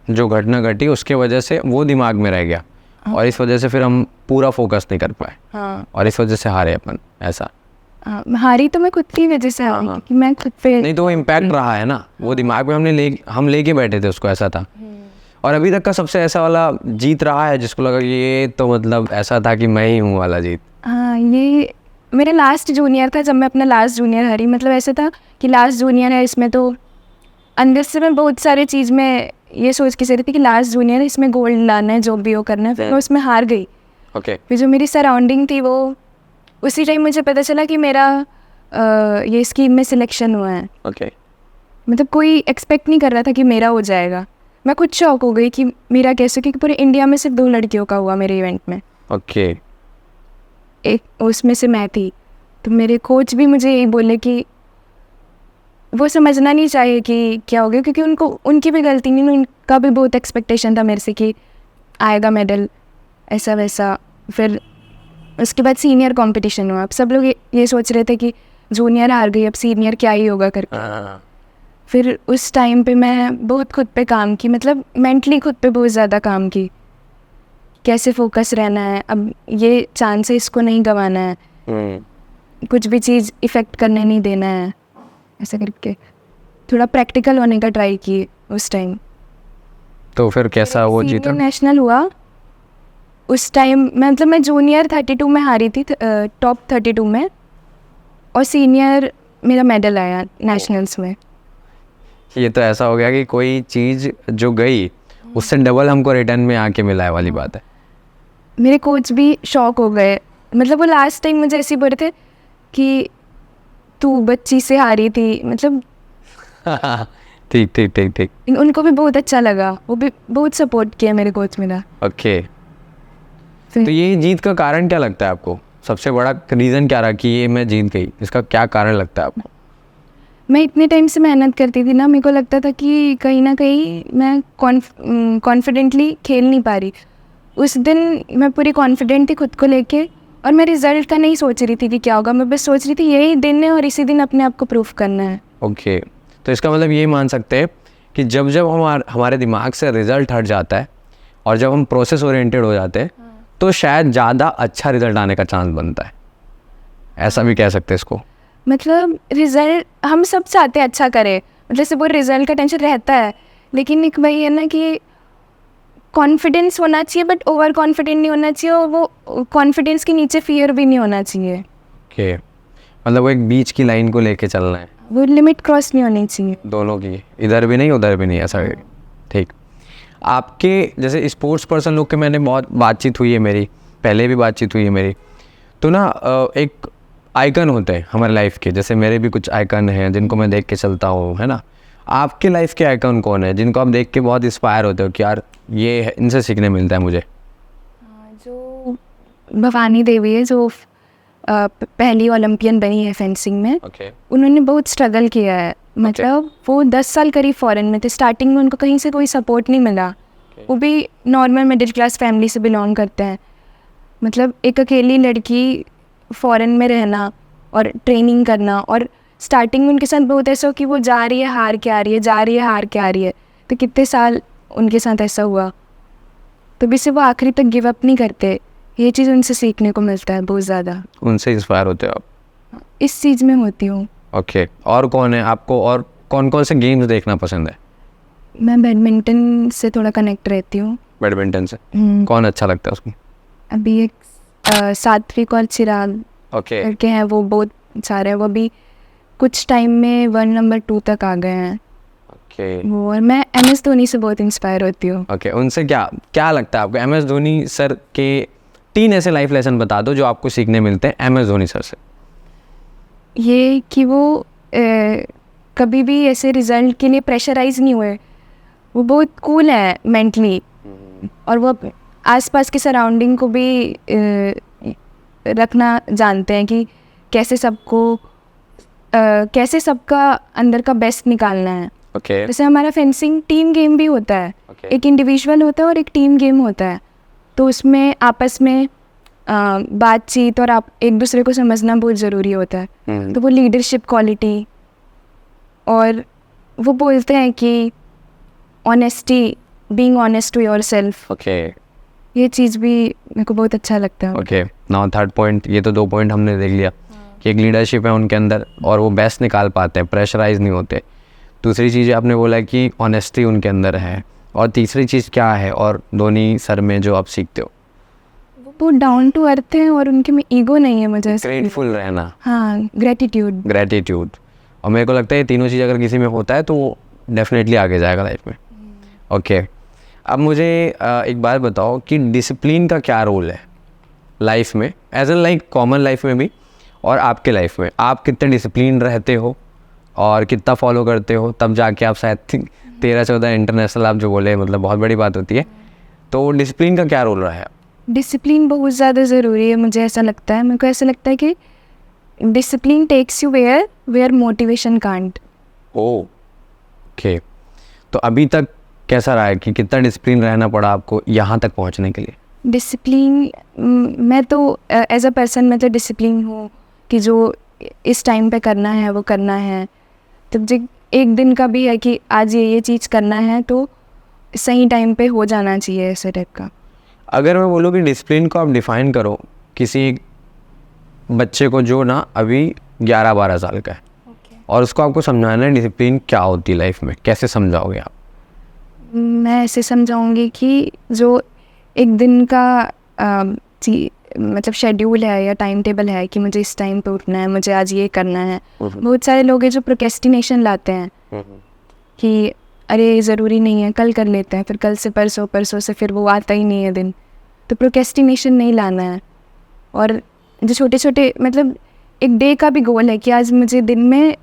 S1: जो घटना घटी उसके वजह से वो दिमाग में रह गया, और इस वजह से फिर हम पूरा फोकस नहीं कर पाए,
S2: हाँ
S1: और इस वजह से हारे अपन, ऐसा?
S2: हाँ, हारी तो मैं खुद की वजह से हारी, क्योंकि मैं खुद पे
S1: नहीं तो वो इम्पैक्ट रहा है ना, वो दिमाग में हम लेके बैठे थे उसको, ऐसा था। और अभी तक का सबसे ऐसा वाला जीत रहा है जिसको लगा कि ये तो मतलब ऐसा था कि मैं ही हूँ वाला जीत?
S2: हाँ, ये मेरा लास्ट जूनियर था, जब मैं अपना लास्ट जूनियर हारी। मतलब ऐसा था कि लास्ट जूनियर है, इसमें तो अंदर से मैं बहुत सारे चीज़ में ये सोच के चली थी कि लास्ट जूनियर है, इसमें गोल्ड लाना है, जो भी वो करना है। फिर मैं उसमें हार गई।
S1: ओके।
S2: फिर जो मेरी सराउंडिंग थी, वो उसी टाइम मुझे पता चला कि मेरा ये स्कीम में सिलेक्शन हुआ है।
S1: ओके।
S2: मतलब कोई एक्सपेक्ट नहीं कर रहा था कि मेरा हो जाएगा। मैं खुद शॉक हो गई कि मेरा कैसे, क्योंकि पूरे इंडिया में सिर्फ 2 लड़कियों का हुआ मेरे इवेंट में,
S1: ओके।
S2: एक उसमें से मैं थी। तो मेरे कोच भी मुझे यही बोले कि वो समझना नहीं चाहिए कि क्या हो गया, क्योंकि उनकी भी गलती नहीं, उनका भी बहुत एक्सपेक्टेशन था मेरे से कि आएगा मेडल, ऐसा वैसा। फिर उसके बाद सीनियर कंपटीशन हुआ। अब सब लोग ये सोच रहे थे कि जूनियर हार गई, अब सीनियर क्या ही होगा करके। फिर उस टाइम पे मैं बहुत खुद पे काम की, मतलब मेंटली खुद पे बहुत ज़्यादा काम की, कैसे फोकस रहना है, अब ये चांस है, इसको नहीं गंवाना है, कुछ भी चीज़ इफ़ेक्ट करने नहीं देना है, ऐसा करके थोड़ा प्रैक्टिकल होने का ट्राई किए उस टाइम।
S1: तो फिर कैसा वो जीता?
S2: सीनियर नेशनल हुआ उस टाइम। मतलब मैं जूनियर 32 में हारी थी, टॉप 32 में, और सीनियर मेरा मेडल आया नेशनल्स में।
S1: ये तो ऐसा हो गया कि कोई चीज़ जो गई उससे डबल हमको रिटर्न में आके मिला है वाली बात है।
S2: मेरे कोच भी शॉक हो गए। मतलब वो लास्ट टाइम मुझे ऐसे ही बोल रहे थे कि तू बच्ची से हारी थी, मतलब
S1: ठीक ठीक ठीक ठीक।
S2: उनको भी बहुत अच्छा लगा, वो भी बहुत सपोर्ट किया मेरे कोच मेरा।
S1: ओके। तो ये जीत का कारण क्या लगता है आपको? सबसे बड़ा रीज़न क्या रहा कि ये मैं जीत गई? इसका क्या कारण लगता है आपको?
S2: मैं इतने टाइम से मेहनत करती थी ना, मेरे को लगता था कि कहीं ना कहीं मैं कॉन्फिडेंटली खेल नहीं पा रही। उस दिन मैं पूरी कॉन्फिडेंट थी खुद को लेके, और मैं रिजल्ट का नहीं सोच रही थी कि क्या होगा, मैं बस सोच रही थी यही दिन है और इसी दिन अपने आप को प्रूफ करना है।
S1: ओके। तो इसका मतलब ये मान सकते हैं कि जब जब हमारे दिमाग से रिजल्ट हट जाता है और जब हम प्रोसेस ओरिएंटेड हो जाते हैं तो शायद ज़्यादा अच्छा रिजल्ट आने का चांस बनता है, ऐसा भी कह सकते हैं इसको।
S2: मतलब रिजल्ट हम सब चाहते हैं अच्छा करें, मतलब से वो रिजल्ट का टेंशन रहता है, लेकिन एक वही है ना कि कॉन्फिडेंस होना चाहिए, बट ओवर कॉन्फिडेंट नहीं होना चाहिए, और वो कॉन्फिडेंस के नीचे फियर भी नहीं होना चाहिए।
S1: ओके। मतलब वो एक बीच की लाइन को लेके चलना है,
S2: वो लिमिट क्रॉस नहीं होनी चाहिए
S1: दोनों की, इधर भी नहीं उधर भी नहीं, ऐसा। ठीक। आपके जैसे स्पोर्ट्स पर्सन लोग के मैंने बहुत बातचीत हुई है मेरी, पहले भी बातचीत हुई है मेरी, तो ना एक आइकन होते हैं हमारे लाइफ के, जैसे मेरे भी कुछ आइकन हैं जिनको मैं देख के चलता हूँ, है ना? आपके लाइफ के आइकन कौन है जिनको आप देख के बहुत इंस्पायर होते हो कि यार ये इनसे सीखने मिलता है मुझे?
S2: जो भवानी देवी है, जो पहली ओलंपियन बनी है फेंसिंग में।
S1: ओके।
S2: उन्होंने बहुत स्ट्रगल किया है, मतलब वो 10 साल करीब फॉरेन में थे। स्टार्टिंग में उनको कहीं से कोई सपोर्ट नहीं मिला, वो भी नॉर्मल मिडिल क्लास फैमिली से बिलोंग करते हैं। मतलब एक अकेली लड़की फॉरेन में रहना और ट्रेनिंग करना, और स्टार्टिंग में उनके साथ बहुत ऐसा हो कि वो जा रही है हार के आ रही है, जा रही है हार के आ रही है, तो कितने साल उनके साथ ऐसा हुआ, तो भी से वो आखिरी तक गिव अप नहीं करते। ये चीज़ उनसे सीखने को मिलता है बहुत ज़्यादा,
S1: उनसे इंस्पायर होते हो आप?
S2: इस चीज़ में होती हूँ।
S1: ओके। और कौन है आपको, और कौन कौन से गेम्स देखना पसंद है?
S2: मैं बैडमिंटन से थोड़ा कनेक्ट रहती हूँ।
S1: बैडमिंटन से कौन अच्छा लगता है उसमें?
S2: अभी एक सात्विक और चिराग
S1: ओके।
S2: करके हैं, वो बहुत सारे हैं, वो भी कुछ टाइम में 1 नंबर 2 तक आ गए हैं
S1: ओके।
S2: वो। और मैं MS धोनी से बहुत इंस्पायर होती हूँ।
S1: ओके। उनसे क्या क्या लगता है आपको? MS धोनी सर के 3 ऐसे लाइफ लेसन बता दो जो आपको सीखने मिलते हैं MS धोनी सर से।
S2: ये कि वो कभी भी ऐसे रिजल्ट के लिए प्रेशराइज नहीं हुए, वो बहुत कूल है मेंटली, और वो आसपास की सराउंडिंग को भी रखना जानते हैं कि कैसे सबको कैसे सबका अंदर का बेस्ट निकालना है।
S1: ओके
S2: जैसे हमारा फेंसिंग टीम गेम भी होता है,
S1: Okay.
S2: एक इंडिविजुअल होता है और एक टीम गेम होता है। तो उसमें आपस में बातचीत और आप एक दूसरे को समझना बहुत ज़रूरी होता है। तो वो लीडरशिप क्वालिटी, और वो बोलते हैं कि honesty, being honest to yourself,
S1: okay
S2: ये चीज़ भी मेरे को बहुत अच्छा लगता है।
S1: ओके नाउ थर्ड पॉइंट, ये तो 2 पॉइंट हमने देख लिया कि एक लीडरशिप है उनके अंदर और वो बेस्ट निकाल पाते हैं, प्रेशराइज नहीं होते। दूसरी चीज़ आपने बोला कि ऑनेस्टी उनके अंदर है, और तीसरी चीज़ क्या है और धोनी सर में जो आप सीखते हो?
S2: वो डाउन टू अर्थ हैं और उनके में ईगो नहीं है मुझे ऐसा।
S1: ग्रेटफुल रहना,
S2: हाँ, ग्रेटिट्यूड।
S1: ग्रेटिट्यूड, और मेरे को लगता है ये तीनों चीज़ अगर किसी में होता है तो वो डेफिनेटली आगे जाएगा लाइफ में। ओके अब मुझे एक बात बताओ कि डिसिप्लिन का क्या रोल है लाइफ में, as an like common life में भी और आपके लाइफ में? आप कितने डिसिप्लिन रहते हो और कितना फॉलो करते हो, तब जाके आप शायद 13-14 इंटरनेशनल आप जो बोले, मतलब बहुत बड़ी बात होती है। तो डिसिप्लिन का क्या रोल रहा है?
S2: डिसिप्लिन बहुत ज़्यादा ज़रूरी है, मुझे ऐसा लगता है। मेरे को ऐसा लगता है कि discipline takes you where motivation can't.
S1: Okay तो अभी तक कैसा रहा है कि कितना डिसिप्लिन रहना पड़ा आपको यहाँ तक पहुँचने के लिए?
S2: डिसिप्लिन, मैं तो एज अ पर्सन मैं तो डिसिप्लिन हूँ कि जो इस टाइम पे करना है वो करना है। तो जो एक दिन का भी है कि आज ये चीज़ करना है तो सही टाइम पे हो जाना चाहिए, ऐसे टाइप का।
S1: अगर मैं बोलूँ कि डिसिप्लिन को आप डिफ़ाइन करो किसी बच्चे को जो ना अभी 11-12 साल का है, और उसको आपको समझाना है डिसिप्लिन क्या होती है लाइफ में, कैसे समझाओगे आप?
S2: मैं ऐसे समझाऊंगी कि जो एक दिन का मतलब शेड्यूल है या टाइम टेबल है कि मुझे इस टाइम पे उठना है, मुझे आज ये करना है। बहुत सारे लोग हैं जो प्रोक्रेस्टिनेशन लाते हैं कि अरे ज़रूरी नहीं है, कल कर लेते हैं, फिर कल से परसों, परसों से फिर वो आता ही नहीं है दिन। तो प्रोक्रेस्टिनेशन नहीं लाना है। और जो छोटे छोटे मतलब एक डे का भी गोल है कि आज मुझे दिन में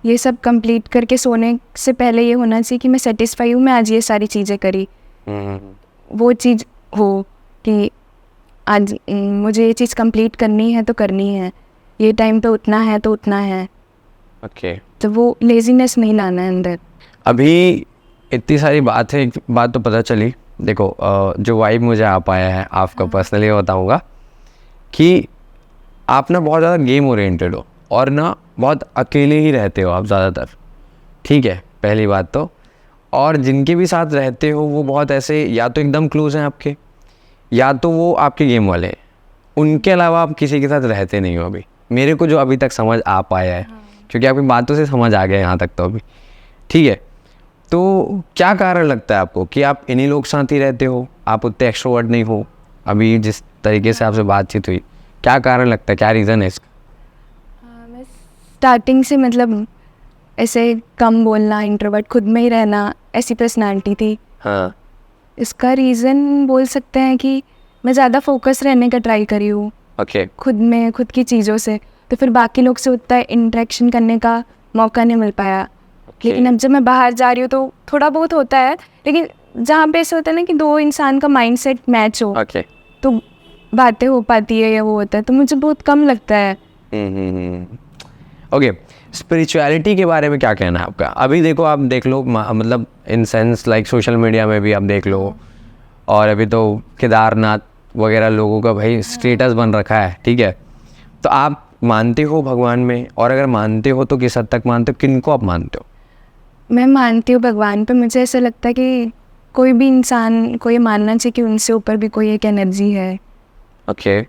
S2: ये सब कंप्लीट करके सोने से पहले ये होना चाहिए कि मैं सेटिस्फाई हूँ, मैं आज ये सारी चीज़ें करी। वो चीज़ हो कि आज मुझे ये चीज़ कंप्लीट करनी है तो करनी है, ये टाइम पे उठना है तो उठना है।
S1: ओके
S2: तो वो लेजीनेस नहीं लाना है अंदर।
S1: अभी इतनी सारी बात है, एक बात तो पता चली, देखो जो वाइब मुझे आ पाया है आपका पर्सनली बताऊँगा कि आप ना बहुत ज़्यादा गेम ओरिएंटेड हो और ना बहुत अकेले ही रहते हो आप ज़्यादातर, ठीक है पहली बात तो। और जिनके भी साथ रहते हो वो बहुत ऐसे या तो एकदम क्लोज हैं आपके, या तो वो आपके गेम वाले हैं, उनके अलावा आप किसी के साथ रहते नहीं हो अभी, मेरे को जो अभी तक समझ आ पाया है। क्योंकि आपकी बातों से समझ आ गया यहाँ तक तो अभी, ठीक है। तो क्या कारण लगता है आपको कि आप इन्हीं लोग साथ ही रहते हो, आप उतने एक्सट्रोवर्ट नहीं हो? अभी जिस तरीके से आपसे बातचीत हुई, क्या कारण लगता है, क्या रीज़न है इसका?
S2: मैं स्टार्टिंग से मतलब ऐसे कम बोलना, इंट्रोवर्ट, खुद में ही रहना, ऐसी पर्सनालिटी थी।
S1: हाँ
S2: इसका रीज़न बोल सकते हैं कि मैं ज़्यादा फोकस रहने का ट्राई करी हूँ
S1: ओके
S2: खुद में, खुद की चीज़ों से। तो फिर बाकी लोग से उतना इंटरेक्शन करने का मौका नहीं मिल पाया। लेकिन अब जब मैं बाहर जा रही हूँ तो थोड़ा बहुत होता है, लेकिन जहाँ पे ऐसे होता है ना कि दो इंसान का माइंडसेट मैच हो
S1: ओके
S2: तो बातें हो पाती है या वो होता है, तो मुझे बहुत कम लगता है।
S1: ओके स्पिरिचुअलिटी के बारे में क्या कहना है आपका? अभी देखो आप देख लो मतलब in sense like social media में भी आप देख लो, और अभी तो केदारनाथ वगैरह लोगों का भाई स्टेटस बन रखा है, ठीक है। तो आप मानते हो भगवान में, और अगर मानते हो तो किस हद तक मानते हो, किन को आप मानते हो?
S2: मैं मानती हूँ भगवान पे। मुझे ऐसा लगता है कि कोई भी इंसान को ये मानना चाहिए कि उनसे ऊपर भी कोई एक एनर्जी है।
S1: ओके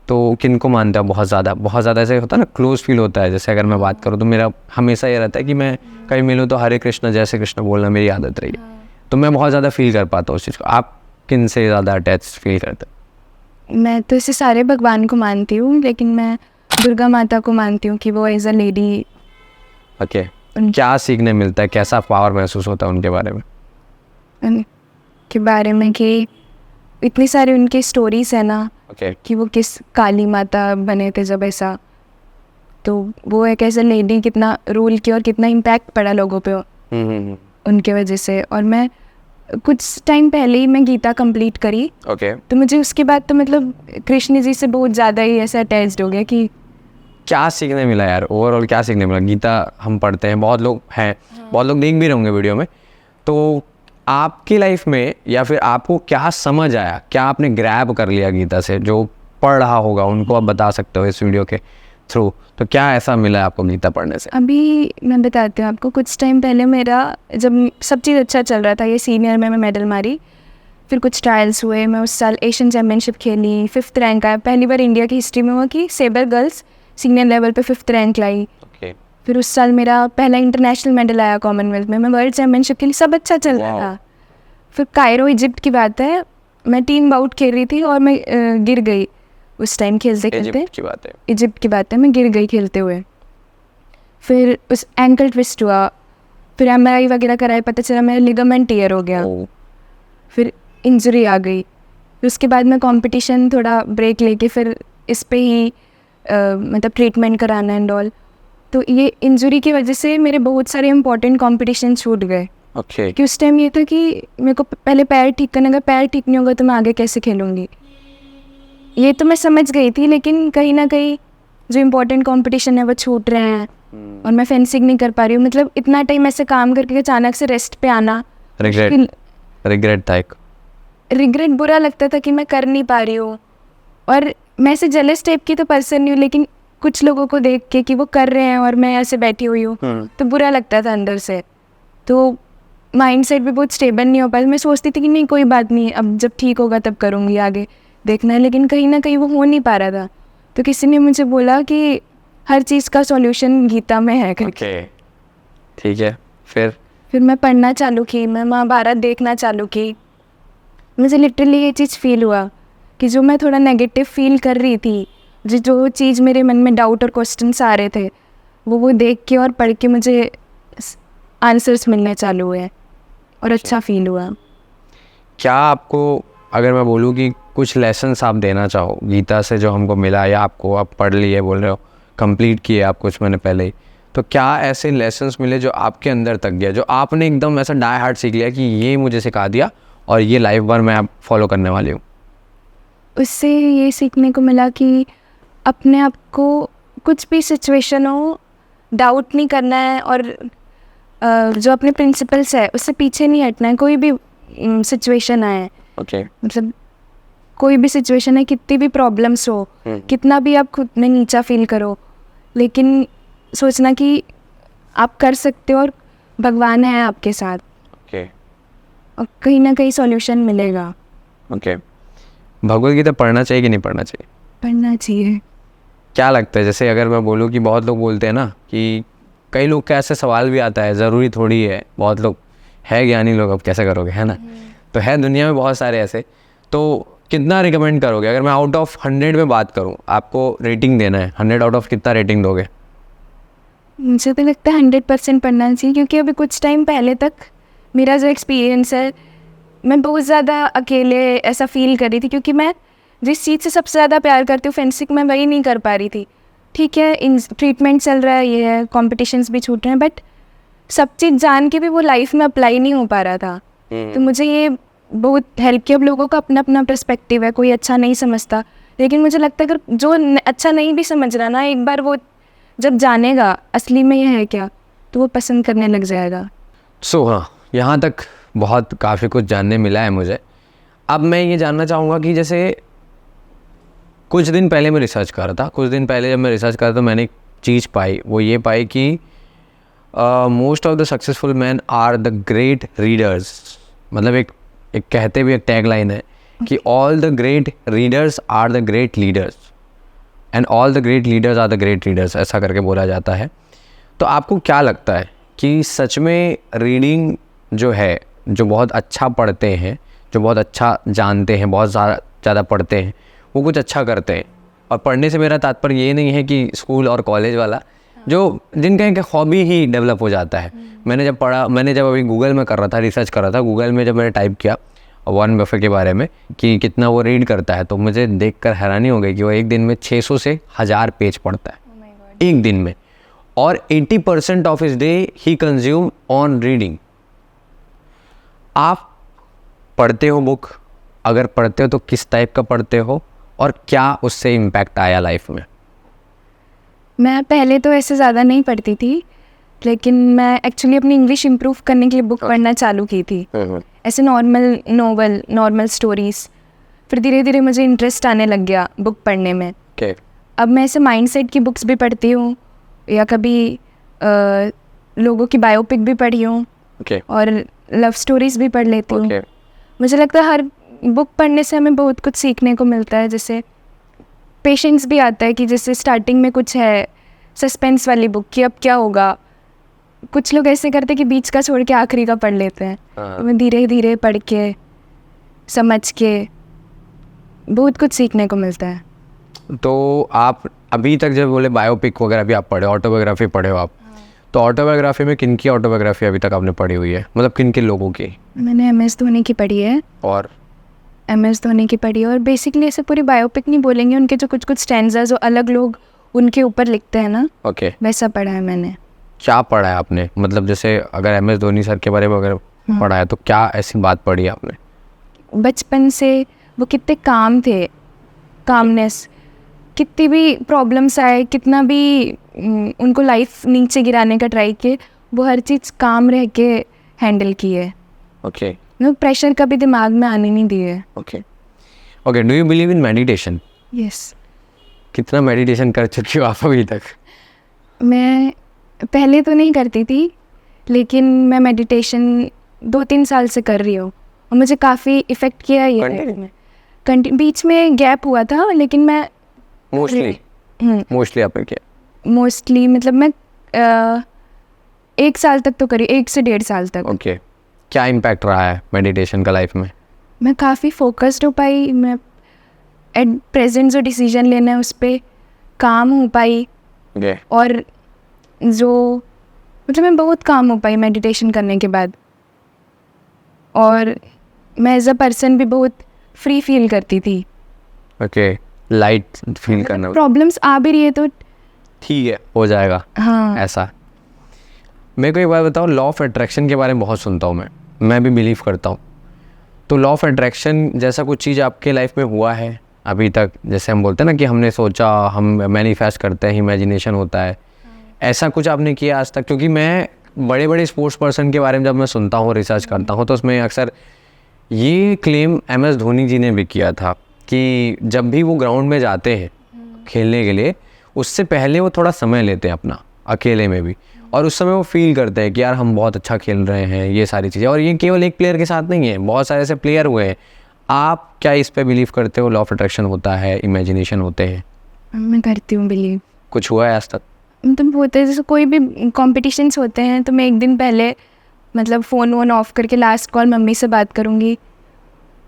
S1: तो किन को मानते हो? बहुत ज़्यादा ऐसे होता है ना, क्लोज फील होता है। जैसे अगर मैं बात करूँ तो मेरा हमेशा ये रहता है कि मैं कहीं मिलूँ तो हरे कृष्ण जय श्री कृष्ण बोलना मेरी आदत रही है, तो मैं बहुत ज़्यादा फील कर पाता हूँ उस चीज़ को। आप किन से ज़्यादा अटैच फील करते हो?
S2: मैं तो इसे सारे भगवान को मानती हूँ, लेकिन मैं दुर्गा माता को मानती हूँ कि वो एज अ लेडी।
S1: ओके क्या सीखने मिलता है, कैसा पावर महसूस होता है उनके बारे में?
S2: उनके बारे में कि इतनी सारी उनकी स्टोरीज है ना,
S1: ओके
S2: कि वो किस काली माता बने थे जब ऐसा, तो वो एक ऐसा लेडी कितना रूल किया और कितना इम्पैक्ट पड़ा लोगों पे उनके वजह से। और मैं कुछ टाइम पहले ही मैं गीता कंप्लीट करी,
S1: ओके
S2: तो मुझे उसके बाद तो मतलब कृष्ण जी से बहुत ज़्यादा ही ऐसा अटैच्ड हो गया कि
S1: क्या सीखने मिला यार, ओवरऑल क्या सीखने मिला? गीता हम पढ़ते हैं, बहुत लोग हैं, बहुत लोग देख भी रहे होंगे वीडियो में, तो आपकी लाइफ में या फिर आपको क्या समझ आया, क्या आपने ग्रैब कर लिया गीता से? जो पढ़ रहा होगा उनको आप बता सकते हो इस वीडियो के थ्रू, तो क्या ऐसा मिला आपको गीता पढ़ने से?
S2: अभी मैं बताती हूँ आपको। कुछ टाइम पहले मेरा जब सब चीज़ अच्छा चल रहा था, ये सीनियर में मैं मेडल मारी, फिर कुछ ट्रायल्स हुए, मैं उस साल एशियन चैम्पियनशिप खेली, 5th रैंक आया। पहली बार इंडिया की हिस्ट्री में हुआ कि सेबर गर्ल्स सीनियर लेवल पे 5th रैंक लाई। फिर उस साल मेरा पहला इंटरनेशनल मेडल आया कॉमनवेल्थ में, मैं वर्ल्ड चैम्पियनशिप के लिए, सब अच्छा चल रहा था। फिर कायरो इजिप्ट की बात है, मैं टीम बाउट खेल रही थी और मैं गिर गई उस टाइम खेलते खेलते। इजिप्ट की बात है, मैं गिर गई खेलते हुए। फिर उस एंकल ट्विस्ट हुआ, फिर MRI वगैरह कराए, पता चला मेरा लिगामेंट टीयर हो गया। फिर इंजरी आ गई। फिर उसके बाद मैं कंपटीशन थोड़ा ब्रेक लेके फिर इस पे ही मतलब ट्रीटमेंट कराना एंड ऑल। तो ये इंजरी की वजह से मेरे बहुत सारे इंपॉर्टेंट कंपटीशन छूट गए। कि उस टाइम ये था कि मेरे को पहले पैर ठीक करने का, पैर ठीक नहीं होगा तो मैं आगे कैसे खेलूँगी, ये तो मैं समझ गई थी। लेकिन कहीं ना कहीं जो इम्पोर्टेंट कंपटीशन है वो छूट रहे हैं और मैं फेंसिंग नहीं कर पा रही हूँ। मतलब इतना टाइम ऐसे काम करके अचानक से रेस्ट पे आना,
S1: रिग्रेट था एक।
S2: रिग्रेट बुरा लगता था कि मैं कर नहीं पा रही हूँ। और मैं ऐसे जेलस टाइप की तो पर्सन नहीं हूँ, लेकिन कुछ लोगों को देख के कि वो कर रहे हैं और मैं ऐसे बैठी हुई हूँ तो बुरा लगता था अंदर से। तो माइंड सेट भी बहुत स्टेबल नहीं हो पाया। मैं सोचती थी कि नहीं कोई बात नहीं, अब जब ठीक होगा तब करूँगी, आगे देखना है। लेकिन कहीं ना कहीं वो हो नहीं पा रहा था। तो किसी ने मुझे बोला कि हर चीज़ का सॉल्यूशन गीता में है करके।
S1: ठीक है। फिर
S2: मैं पढ़ना चालू की, मैं महाभारत देखना चालू की। मुझे लिटरली ये चीज़ फील हुआ कि जो मैं थोड़ा नेगेटिव फील कर रही थी, जो चीज़ मेरे मन में डाउट और क्वेश्चंस आ रहे थे, वो देख के और पढ़ के मुझे आंसर्स मिलने चालू हुए और अच्छा फील हुआ।
S1: क्या आपको, अगर मैं बोलूँ कि कुछ लेसन्स आप देना चाहो गीता से जो हमको मिला, या आपको आप पढ़ लिए बोल रहे हो, कंप्लीट किए आप कुछ महीने पहले ही, तो क्या ऐसे लेसन्स मिले जो आपके अंदर तक गया, जो आपने एकदम ऐसा डाई हार्ट सीख लिया कि ये मुझे सिखा दिया और ये लाइफ भर मैं आप फॉलो करने वाली हूँ?
S2: उससे ये सीखने को मिला कि अपने आप को कुछ भी सिचुएशन हो डाउट नहीं करना है, और जो अपने प्रिंसिपल्स है उससे पीछे नहीं हटना है। कोई भी सिचुएशन आए, मतलब कोई भी सिचुएशन है, कितनी भी प्रॉब्लम्स हो, कितना भी आप खुद में नीचा फील करो, लेकिन सोचना कि आप कर सकते हो और भगवान है आपके साथ। और कहीं ना कहीं सॉल्यूशन मिलेगा।
S1: भगवद गीता पढ़ना चाहिए कि नहीं पढ़ना चाहिए?
S2: पढ़ना चाहिए।
S1: क्या लगता है, जैसे अगर मैं बोलूँ कि बहुत लोग बोलते हैं ना कि कई लोग का ऐसे सवाल भी आता है, ज़रूरी थोड़ी है, बहुत लोग है ज्ञानी लोग, अब कैसे करोगे, है ना? तो है दुनिया में बहुत सारे ऐसे, तो कितना रिकमेंड करोगे? अगर मैं आउट ऑफ 100 में बात करूँ, आपको रेटिंग देना है, 100 आउट ऑफ कितना रेटिंग दोगे?
S2: मुझे तो लगता है 100% पढ़ना चाहिए, क्योंकि अभी कुछ टाइम पहले तक मेरा जो एक्सपीरियंस है, मैं बहुत ज़्यादा अकेले ऐसा फील कर रही थी, क्योंकि मैं जिस चीज़ से सबसे ज़्यादा प्यार करती हूँ, फेंसिंग, मैं वही नहीं कर पा रही थी। ठीक है, इन ट्रीटमेंट चल रहा है, ये है, कॉम्पिटिशन्स भी छूट रहे हैं, बट सब चीज़ जान के भी वो लाइफ में अप्लाई नहीं हो पा रहा था। तो मुझे ये बहुत हेल्प किया। अब लोगों का अपना अपना पर्सपेक्टिव है, कोई अच्छा नहीं समझता, लेकिन मुझे लगता है अगर जो अच्छा नहीं भी समझ रहा ना, एक बार वो जब जानेगा असली में ये है क्या, तो वो पसंद करने लग जाएगा।
S1: हाँ, यहाँ तक बहुत काफ़ी कुछ जानने मिला है मुझे। अब मैं ये जानना चाहूँगा कि जैसे कुछ दिन पहले मैं रिसर्च कर रहा था, कुछ दिन पहले जब मैं रिसर्च कर रहा था तो मैंने एक चीज़ पाई, वो ये पाई कि most of the successful man are the great readers. मतलब एक कहते भी एक टैगलाइन है कि all the great readers are the great leaders and all the great leaders are the great readers, ऐसा करके बोला जाता है। तो आपको क्या लगता है कि सच में रीडिंग जो है, जो बहुत अच्छा पढ़ते हैं, जो बहुत अच्छा जानते हैं, बहुत ज़्यादा पढ़ते हैं, वो कुछ अच्छा करते हैं? और पढ़ने से मेरा तात्पर्य ये नहीं है कि स्कूल और कॉलेज वाला, जो जिनका एक हॉबी ही डेवलप हो जाता है। मैंने जब अभी गूगल में कर रहा था, रिसर्च कर रहा था, गूगल में जब मैंने टाइप किया वॉरेन बफे के बारे में कि कितना वो रीड करता है, तो मुझे देखकर हैरानी हो गई कि वो एक दिन में 600 से 1000 पेज पढ़ता है एक दिन में, और 80% of his day he consume on reading. आप पढ़ते हो बुक? अगर पढ़ते हो तो किस टाइप का पढ़ते हो, और क्या उससे इम्पैक्ट आया लाइफ में?
S2: मैं पहले तो ऐसे ज़्यादा नहीं पढ़ती थी, लेकिन मैं एक्चुअली अपनी इंग्लिश इम्प्रूव करने के लिए बुक पढ़ना चालू की थी, ऐसे नॉर्मल नोवेल, नॉर्मल स्टोरीज़। फिर धीरे धीरे मुझे इंटरेस्ट आने लग गया बुक पढ़ने में।
S1: Okay.
S2: अब मैं ऐसे माइंडसेट की बुक्स भी पढ़ती हूँ, या कभी लोगों की बायोपिक भी पढ़ी हूँ,
S1: Okay.
S2: और लव स्टोरीज़ भी पढ़ लेती हूँ।
S1: Okay.
S2: मुझे लगता है हर बुक पढ़ने से हमें बहुत कुछ सीखने को मिलता है। जैसे पेशेंस भी आता है कि जैसे स्टार्टिंग में कुछ है सस्पेंस वाली बुक कि अब क्या होगा, कुछ लोग ऐसे करते हैं कि बीच का छोड़ के आखिरी का पढ़ लेते हैं। तो मैं धीरे धीरे पढ़ के समझ के बहुत कुछ सीखने को मिलता है।
S1: तो आप अभी तक जब बोले बायोपिक वगैरह भी आप पढ़े, ऑटोबायोग्राफी पढ़े हो आप, तो ऑटोबायोग्राफी में किन की ऑटोबायोग्राफी अभी तक आपने पढ़ी हुई है, मतलब किन किन लोगों की?
S2: मैंने MS धोनी की पढ़ी है,
S1: और
S2: MS धोनी की पढ़ी है। और बेसिकली ऐसे पूरी बायोपिक नहीं बोलेंगे, उनके जो कुछ कुछ स्टैंज़ा जो अलग लोग उनके ऊपर लिखते हैं ना,
S1: ओके,
S2: वैसा पढ़ा है मैंने।
S1: क्या पढ़ा है आपने? मतलब जैसे अगर MS धोनी सर के बारे में अगर पढ़ा है तो क्या ऐसी बात पढ़ी है आपने?
S2: बचपन से वो कितने काम थे, कामनेस, कितनी भी प्रॉब्लम्स आए, कितना भी उनको लाइफ नीचे गिराने का ट्राई किए, वो हर चीज़ काम रह के हैंडल की है।
S1: ओके
S2: वो प्रेशर कभी दिमाग में आने नहीं दिए।
S1: Okay okay. Do you believe in meditation?
S2: Yes.
S1: कितना मेडिटेशन कर चुकी हो आप अभी तक?
S2: मैं पहले तो नहीं करती थी, लेकिन मैं मेडिटेशन 2-3 साल से कर रही हूँ और मुझे काफ़ी इफ़ेक्ट किया है ये लाइफ में। बीच में गैप हुआ था, लेकिन मैं
S1: मोस्टली आपने किया?
S2: मोस्टली मतलब मैं 1 साल तक तो करी, 1 से 1.5 साल तक।
S1: ओके। क्या इम्पैक्ट रहा है मेडिटेशन का लाइफ में?
S2: मैं काफ़ी फोकस्ड हो पाई, मैं एट प्रेजेंट जो डिसीजन लेना है उस पर काम हो पाई। और जो मतलब मैं बहुत काम हो पाई मेडिटेशन करने के बाद, और मैं एज अ पर्सन भी बहुत फ्री फील करती थी।
S1: ओके, लाइट फील करना।
S2: प्रॉब्लम्स आ भी रही है तो
S1: ठीक है, हो जाएगा।
S2: हाँ,
S1: ऐसा। मेरे को एक बात बताओ, लॉ ऑफ अट्रैक्शन के बारे में बहुत सुनता हूँ मैं भी बिलीव करता हूँ। तो लॉ ऑफ अट्रैक्शन जैसा कुछ चीज़ आपके लाइफ में हुआ है अभी तक? जैसे हम बोलते हैं ना कि हमने सोचा, हम मैनिफेस्ट करते हैं, इमेजिनेशन होता है, ऐसा कुछ आपने किया आज तक? क्योंकि मैं बड़े बड़े स्पोर्ट्स पर्सन के बारे में जब मैं सुनता हूँ, रिसर्च करता हूँ, तो उसमें अक्सर ये क्लेम MS धोनी जी ने भी किया था कि जब भी वो ग्राउंड में जाते हैं खेलने के लिए, उससे पहले वो थोड़ा समय लेते हैं अपना, अकेले में भी, और उस समय वो फील करते हैं कि यार हम बहुत अच्छा खेल रहे हैं, ये सारी चीज़ें। और ये केवल एक प्लेयर के साथ नहीं है, बहुत सारे ऐसे प्लेयर हुए हैं। आप क्या इस पे बिलीव करते हो? लॉ ऑफ अट्रैक्शन होता है, इमेजिनेशन होते हैं?
S2: मैं करती हूँ बिलीव।
S1: कुछ हुआ है आज तक?
S2: मतलब होता है, जैसे कोई भी कॉम्पिटिशन्स होते हैं तो मैं एक दिन पहले मतलब फ़ोन वोन ऑफ करके लास्ट कॉल मम्मी से बात करूँगी।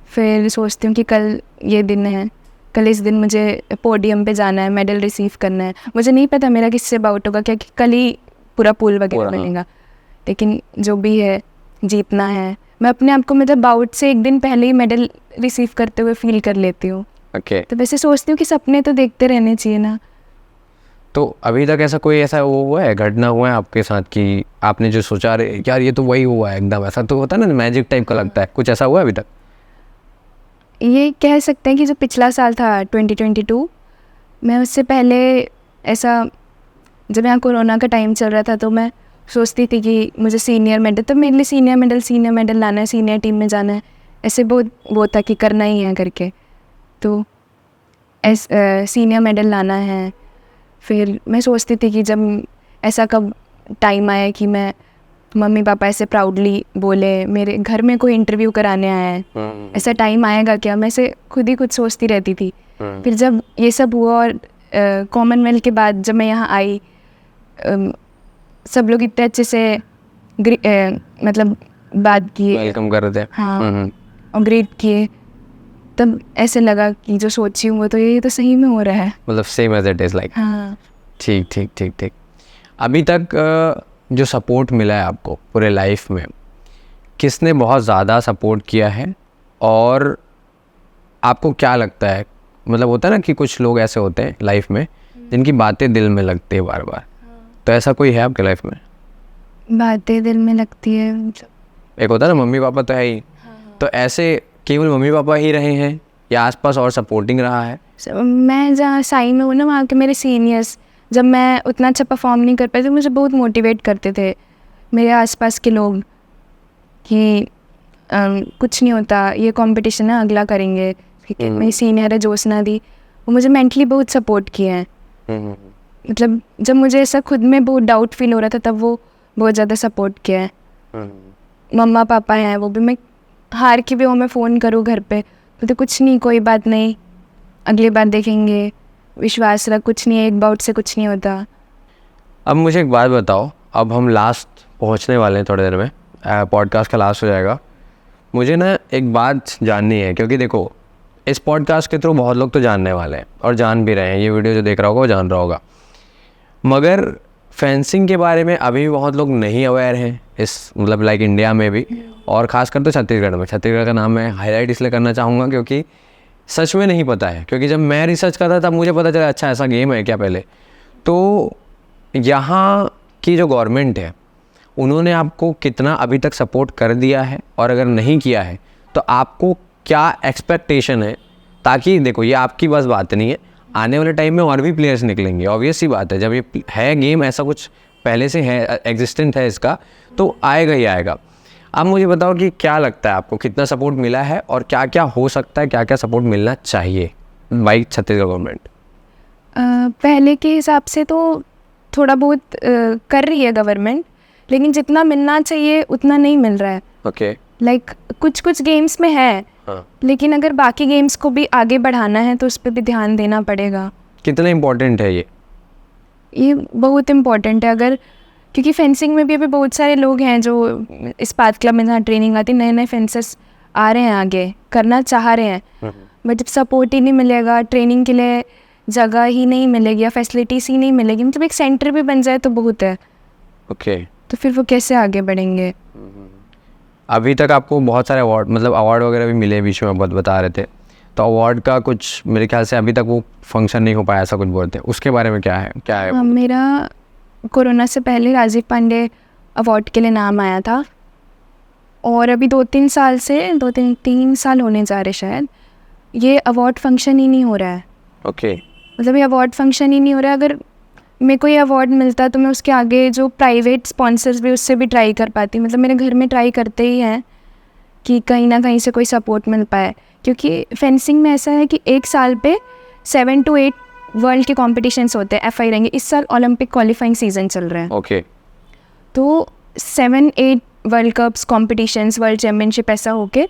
S2: फिर सोचती हूँ कि कल ये दिन है, कल इस दिन मुझे पोडियम पे जाना है, मेडल रिसीव करना है। मुझे नहीं पता मेरा किससे बाउट होगा, क्या कल ही पूरा पूल वगैरह मिलेगा, लेकिन जो भी है जीतना है। मैं अपने आप को मतलब बाउट से एक दिन पहले ही मेडल रिसीव करते हुए फील कर लेती हूँ।
S1: ओके।
S2: तो वैसे सोचती हूँ कि सपने तो देखते रहने चाहिए ना।
S1: तो अभी तक ऐसा कोई ऐसा वो हुआ है, घटना हुआ है आपके साथ कि आपने जो सोचा अरे यार ये तो वही हुआ है एकदम, ऐसा तो होता है ना, मैजिक टाइप का लगता है, कुछ ऐसा हुआ है अभी तक?
S2: ये कह सकते हैं कि जो पिछला साल था 2022, मैं उससे पहले ऐसा, जब यहाँ कोरोना का टाइम चल रहा था तो मैं सोचती थी कि मुझे सीनियर मेडल, तो मेरे लिए सीनियर मेडल लाना है, सीनियर टीम में जाना है, ऐसे बहुत वो था कि करना ही है करके। तो सीनियर मेडल लाना है। फिर मैं सोचती थी कि जब ऐसा कब टाइम आया कि मैं मम्मी पापा ऐसे प्राउडली बोले, मेरे घर में कोई इंटरव्यू कराने आया है, ऐसा टाइम आएगा क्या? मैं ऐसे खुद ही कुछ सोचती रहती थी। फिर जब ये सब हुआ और कॉमनवेल्थ के बाद जब मैं यहाँ आई, सब लोग इतने अच्छे से मतलब बात किए,
S1: वेलकम कर रहे थे।
S2: हाँ, और ग्रेट किए, तब ऐसे लगा कि जो सोची हूँ वो तो ये तो सही में हो रहा है,
S1: मतलब same as it is like.
S2: हाँ।
S1: ठीक ठीक ठीक ठीक। अभी तक जो सपोर्ट मिला है आपको पूरे लाइफ में, किसने बहुत ज़्यादा सपोर्ट किया है? और आपको क्या लगता है, मतलब होता है ना कि कुछ लोग ऐसे होते हैं लाइफ में जिनकी बातें दिल में लगती है बार बार, तो ऐसा कोई है आपके लाइफ में?
S2: बातें दिल में लगती है
S1: एक होता है ना मम्मी पापा तो है ही, तो ऐसे केवल मम्मी पापा ही रहे हैं या आसपास और सपोर्टिंग रहा है?
S2: मैं जहाँ साई में हूँ ना, वहाँ के मेरे सीनियर्स जब मैं उतना अच्छा परफॉर्म नहीं कर पाई तो मुझे बहुत मोटिवेट करते थे मेरे आसपास के लोग कि कुछ नहीं होता, ये कंपटीशन है, अगला करेंगे, ठीक है। मेरी सीनियर है ज्योत्सना दी, वो मुझे मेंटली बहुत सपोर्ट किए हैं। मतलब जब मुझे ऐसा खुद में बहुत डाउट फील हो रहा था तब वो बहुत ज़्यादा सपोर्ट किया है। मम्मा पापा हैं, वो भी, मैं हार के भी वो मैं फ़ोन करूँ घर पे तो कुछ नहीं, कोई बात नहीं, अगली बार देखेंगे, विश्वास रख, कुछ नहीं है, एक बाउट से कुछ नहीं होता।
S1: अब मुझे एक बात बताओ, अब हम लास्ट पहुंचने वाले हैं, थोड़ी देर में पॉडकास्ट का लास्ट हो जाएगा। मुझे ना एक बात जाननी है, क्योंकि देखो इस पॉडकास्ट के थ्रू बहुत लोग तो जानने वाले हैं और जान भी रहे हैं, ये वीडियो जो देख रहा होगा वो जान रहा होगा, मगर फेंसिंग के बारे में अभी भी बहुत लोग नहीं अवेयर हैं इस, मतलब लाइक इंडिया में भी, और ख़ासकर तो छत्तीसगढ़ में। छत्तीसगढ़ का नाम मैं हाईलाइट इसलिए करना चाहूँगा क्योंकि सच में नहीं पता है, क्योंकि जब मैं रिसर्च कर रहा था तब मुझे पता चला अच्छा ऐसा गेम है क्या पहले। तो यहाँ की जो गवर्नमेंट है उन्होंने आपको कितना अभी तक सपोर्ट कर दिया है, और अगर नहीं किया है तो आपको क्या एक्सपेक्टेशन है, ताकि देखो ये आपकी बस बात नहीं है, आने वाले टाइम में और भी प्लेयर्स निकलेंगे, ऑब्वियस सी बात है, जब ये है गेम ऐसा कुछ पहले से है, एग्जिस्टेंट है इसका, तो आएगा ही आएगा। अब मुझे बताओ कि क्या लगता है आपको, कितना सपोर्ट मिला है और क्या क्या हो सकता है, क्या क्या सपोर्ट मिलना चाहिए बाई छत्तीसगढ़ गवर्नमेंट?
S2: पहले के हिसाब से तो थोड़ा बहुत कर रही है गवर्नमेंट, लेकिन जितना मिलना चाहिए उतना नहीं मिल रहा है।
S1: ओके।
S2: लाइक कुछ गेम्स में है, लेकिन अगर बाकी गेम्स को भी आगे बढ़ाना है तो उस पर भी ध्यान देना पड़ेगा।
S1: कितना इम्पोर्टेंट है
S2: ये बहुत इम्पोर्टेंट है, अगर, क्योंकि फेंसिंग में भी अभी बहुत सारे लोग हैं जो इस पाथ क्लब में जहाँ ट्रेनिंग आती है, नए नए फेंसर्स आ रहे हैं, आगे करना चाह रहे हैं, बट जब सपोर्ट ही नहीं मिलेगा, ट्रेनिंग के लिए जगह ही नहीं मिलेगी या फैसिलिटीज़ ही नहीं मिलेगी, मतलब एक सेंटर भी बन जाए तो बहुत है।
S1: ओके।
S2: तो फिर वो कैसे आगे बढ़ेंगे?
S1: अभी तक आपको बहुत सारे अवार्ड, मतलब अवार्ड वगैरह भी मिले, बीच में बहुत बता रहे थे, तो अवार्ड का कुछ मेरे ख्याल से अभी तक वो फंक्शन नहीं हो पाया, ऐसा कुछ बोलते हैं, उसके बारे में क्या है?
S2: हाँ, मेरा कोरोना से पहले राजीव पांडे अवार्ड के लिए नाम आया था, और अभी 2-3 साल से 2-3 साल होने जा रहे शायद, ये अवार्ड फंक्शन ही नहीं हो रहा है।
S1: ओके।
S2: मतलब ये अवार्ड फंक्शन ही नहीं हो रहा है। अगर मेरे को ये अवार्ड मिलता तो मैं उसके आगे जो प्राइवेट स्पॉन्सर्स भी, उससे भी ट्राई कर पाती। मतलब मेरे घर में ट्राई करते ही हैं कि कहीं ना कहीं से कोई सपोर्ट मिल पाए, क्योंकि फेंसिंग में ऐसा है कि एक साल पे 7 to 8 वर्ल्ड के कॉम्पिटिशन्स होते हैं, FI रहेंगे। इस साल ओलंपिक क्वालिफाइंग सीजन चल रहा है।
S1: ओके।
S2: तो 7-8 world cups, competitions, world championship ऐसा होके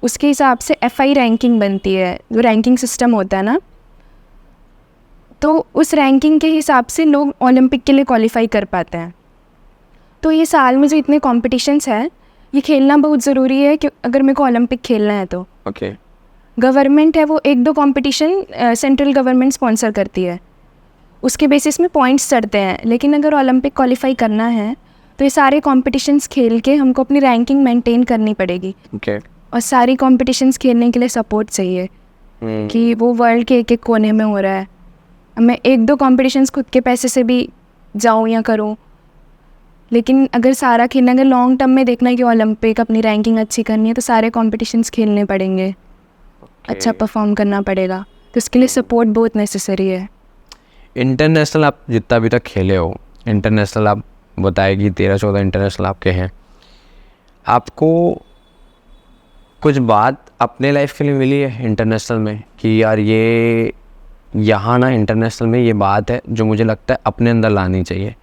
S2: उसके हिसाब से FI रैंकिंग बनती है, जो रैंकिंग सिस्टम होता है ना, तो उस रैंकिंग के हिसाब से लोग ओलंपिक के लिए क्वालिफाई कर पाते हैं। तो ये साल में जो इतने कॉम्पिटिशन्स हैं, ये खेलना बहुत ज़रूरी है कि अगर मेरे को ओलंपिक खेलना है तो।
S1: ओके।
S2: गवर्नमेंट है वो 1-2 कॉम्पिटिशन सेंट्रल गवर्नमेंट स्पॉन्सर करती है, उसके बेसिस में पॉइंट्स चढ़ते हैं। लेकिन अगर ओलंपिक क्वालिफाई करना है तो ये सारे कॉम्पिटिशन्स खेल के हमको अपनी रैंकिंग मेंटेन करनी पड़ेगी।
S1: ओके।
S2: और सारी कॉम्पिटिशन्स खेलने के लिए सपोर्ट चाहिए कि वो वर्ल्ड के एक कोने में हो रहा है। मैं 1-2 कॉम्पिटिशन्स खुद के पैसे से भी जाऊँ या करूँ, लेकिन अगर सारा खेलना, अगर लॉन्ग टर्म में देखना है कि ओलंपिक अपनी रैंकिंग अच्छी करनी है, तो सारे कॉम्पिटिशन्स खेलने पड़ेंगे। अच्छा परफॉर्म करना पड़ेगा, तो उसके लिए सपोर्ट बहुत नेसेसरी है।
S1: इंटरनेशनल आप जितना अभी तक खेले हो, इंटरनेशनल आप बताए कि 13-14 इंटरनेशनल आपके हैं, आपको कुछ बात अपने लाइफ के लिए मिली है इंटरनेशनल में कि यार ये यहाँ ना इंटरनेशनल में ये बात है जो मुझे लगता है अपने अंदर लानी चाहिए?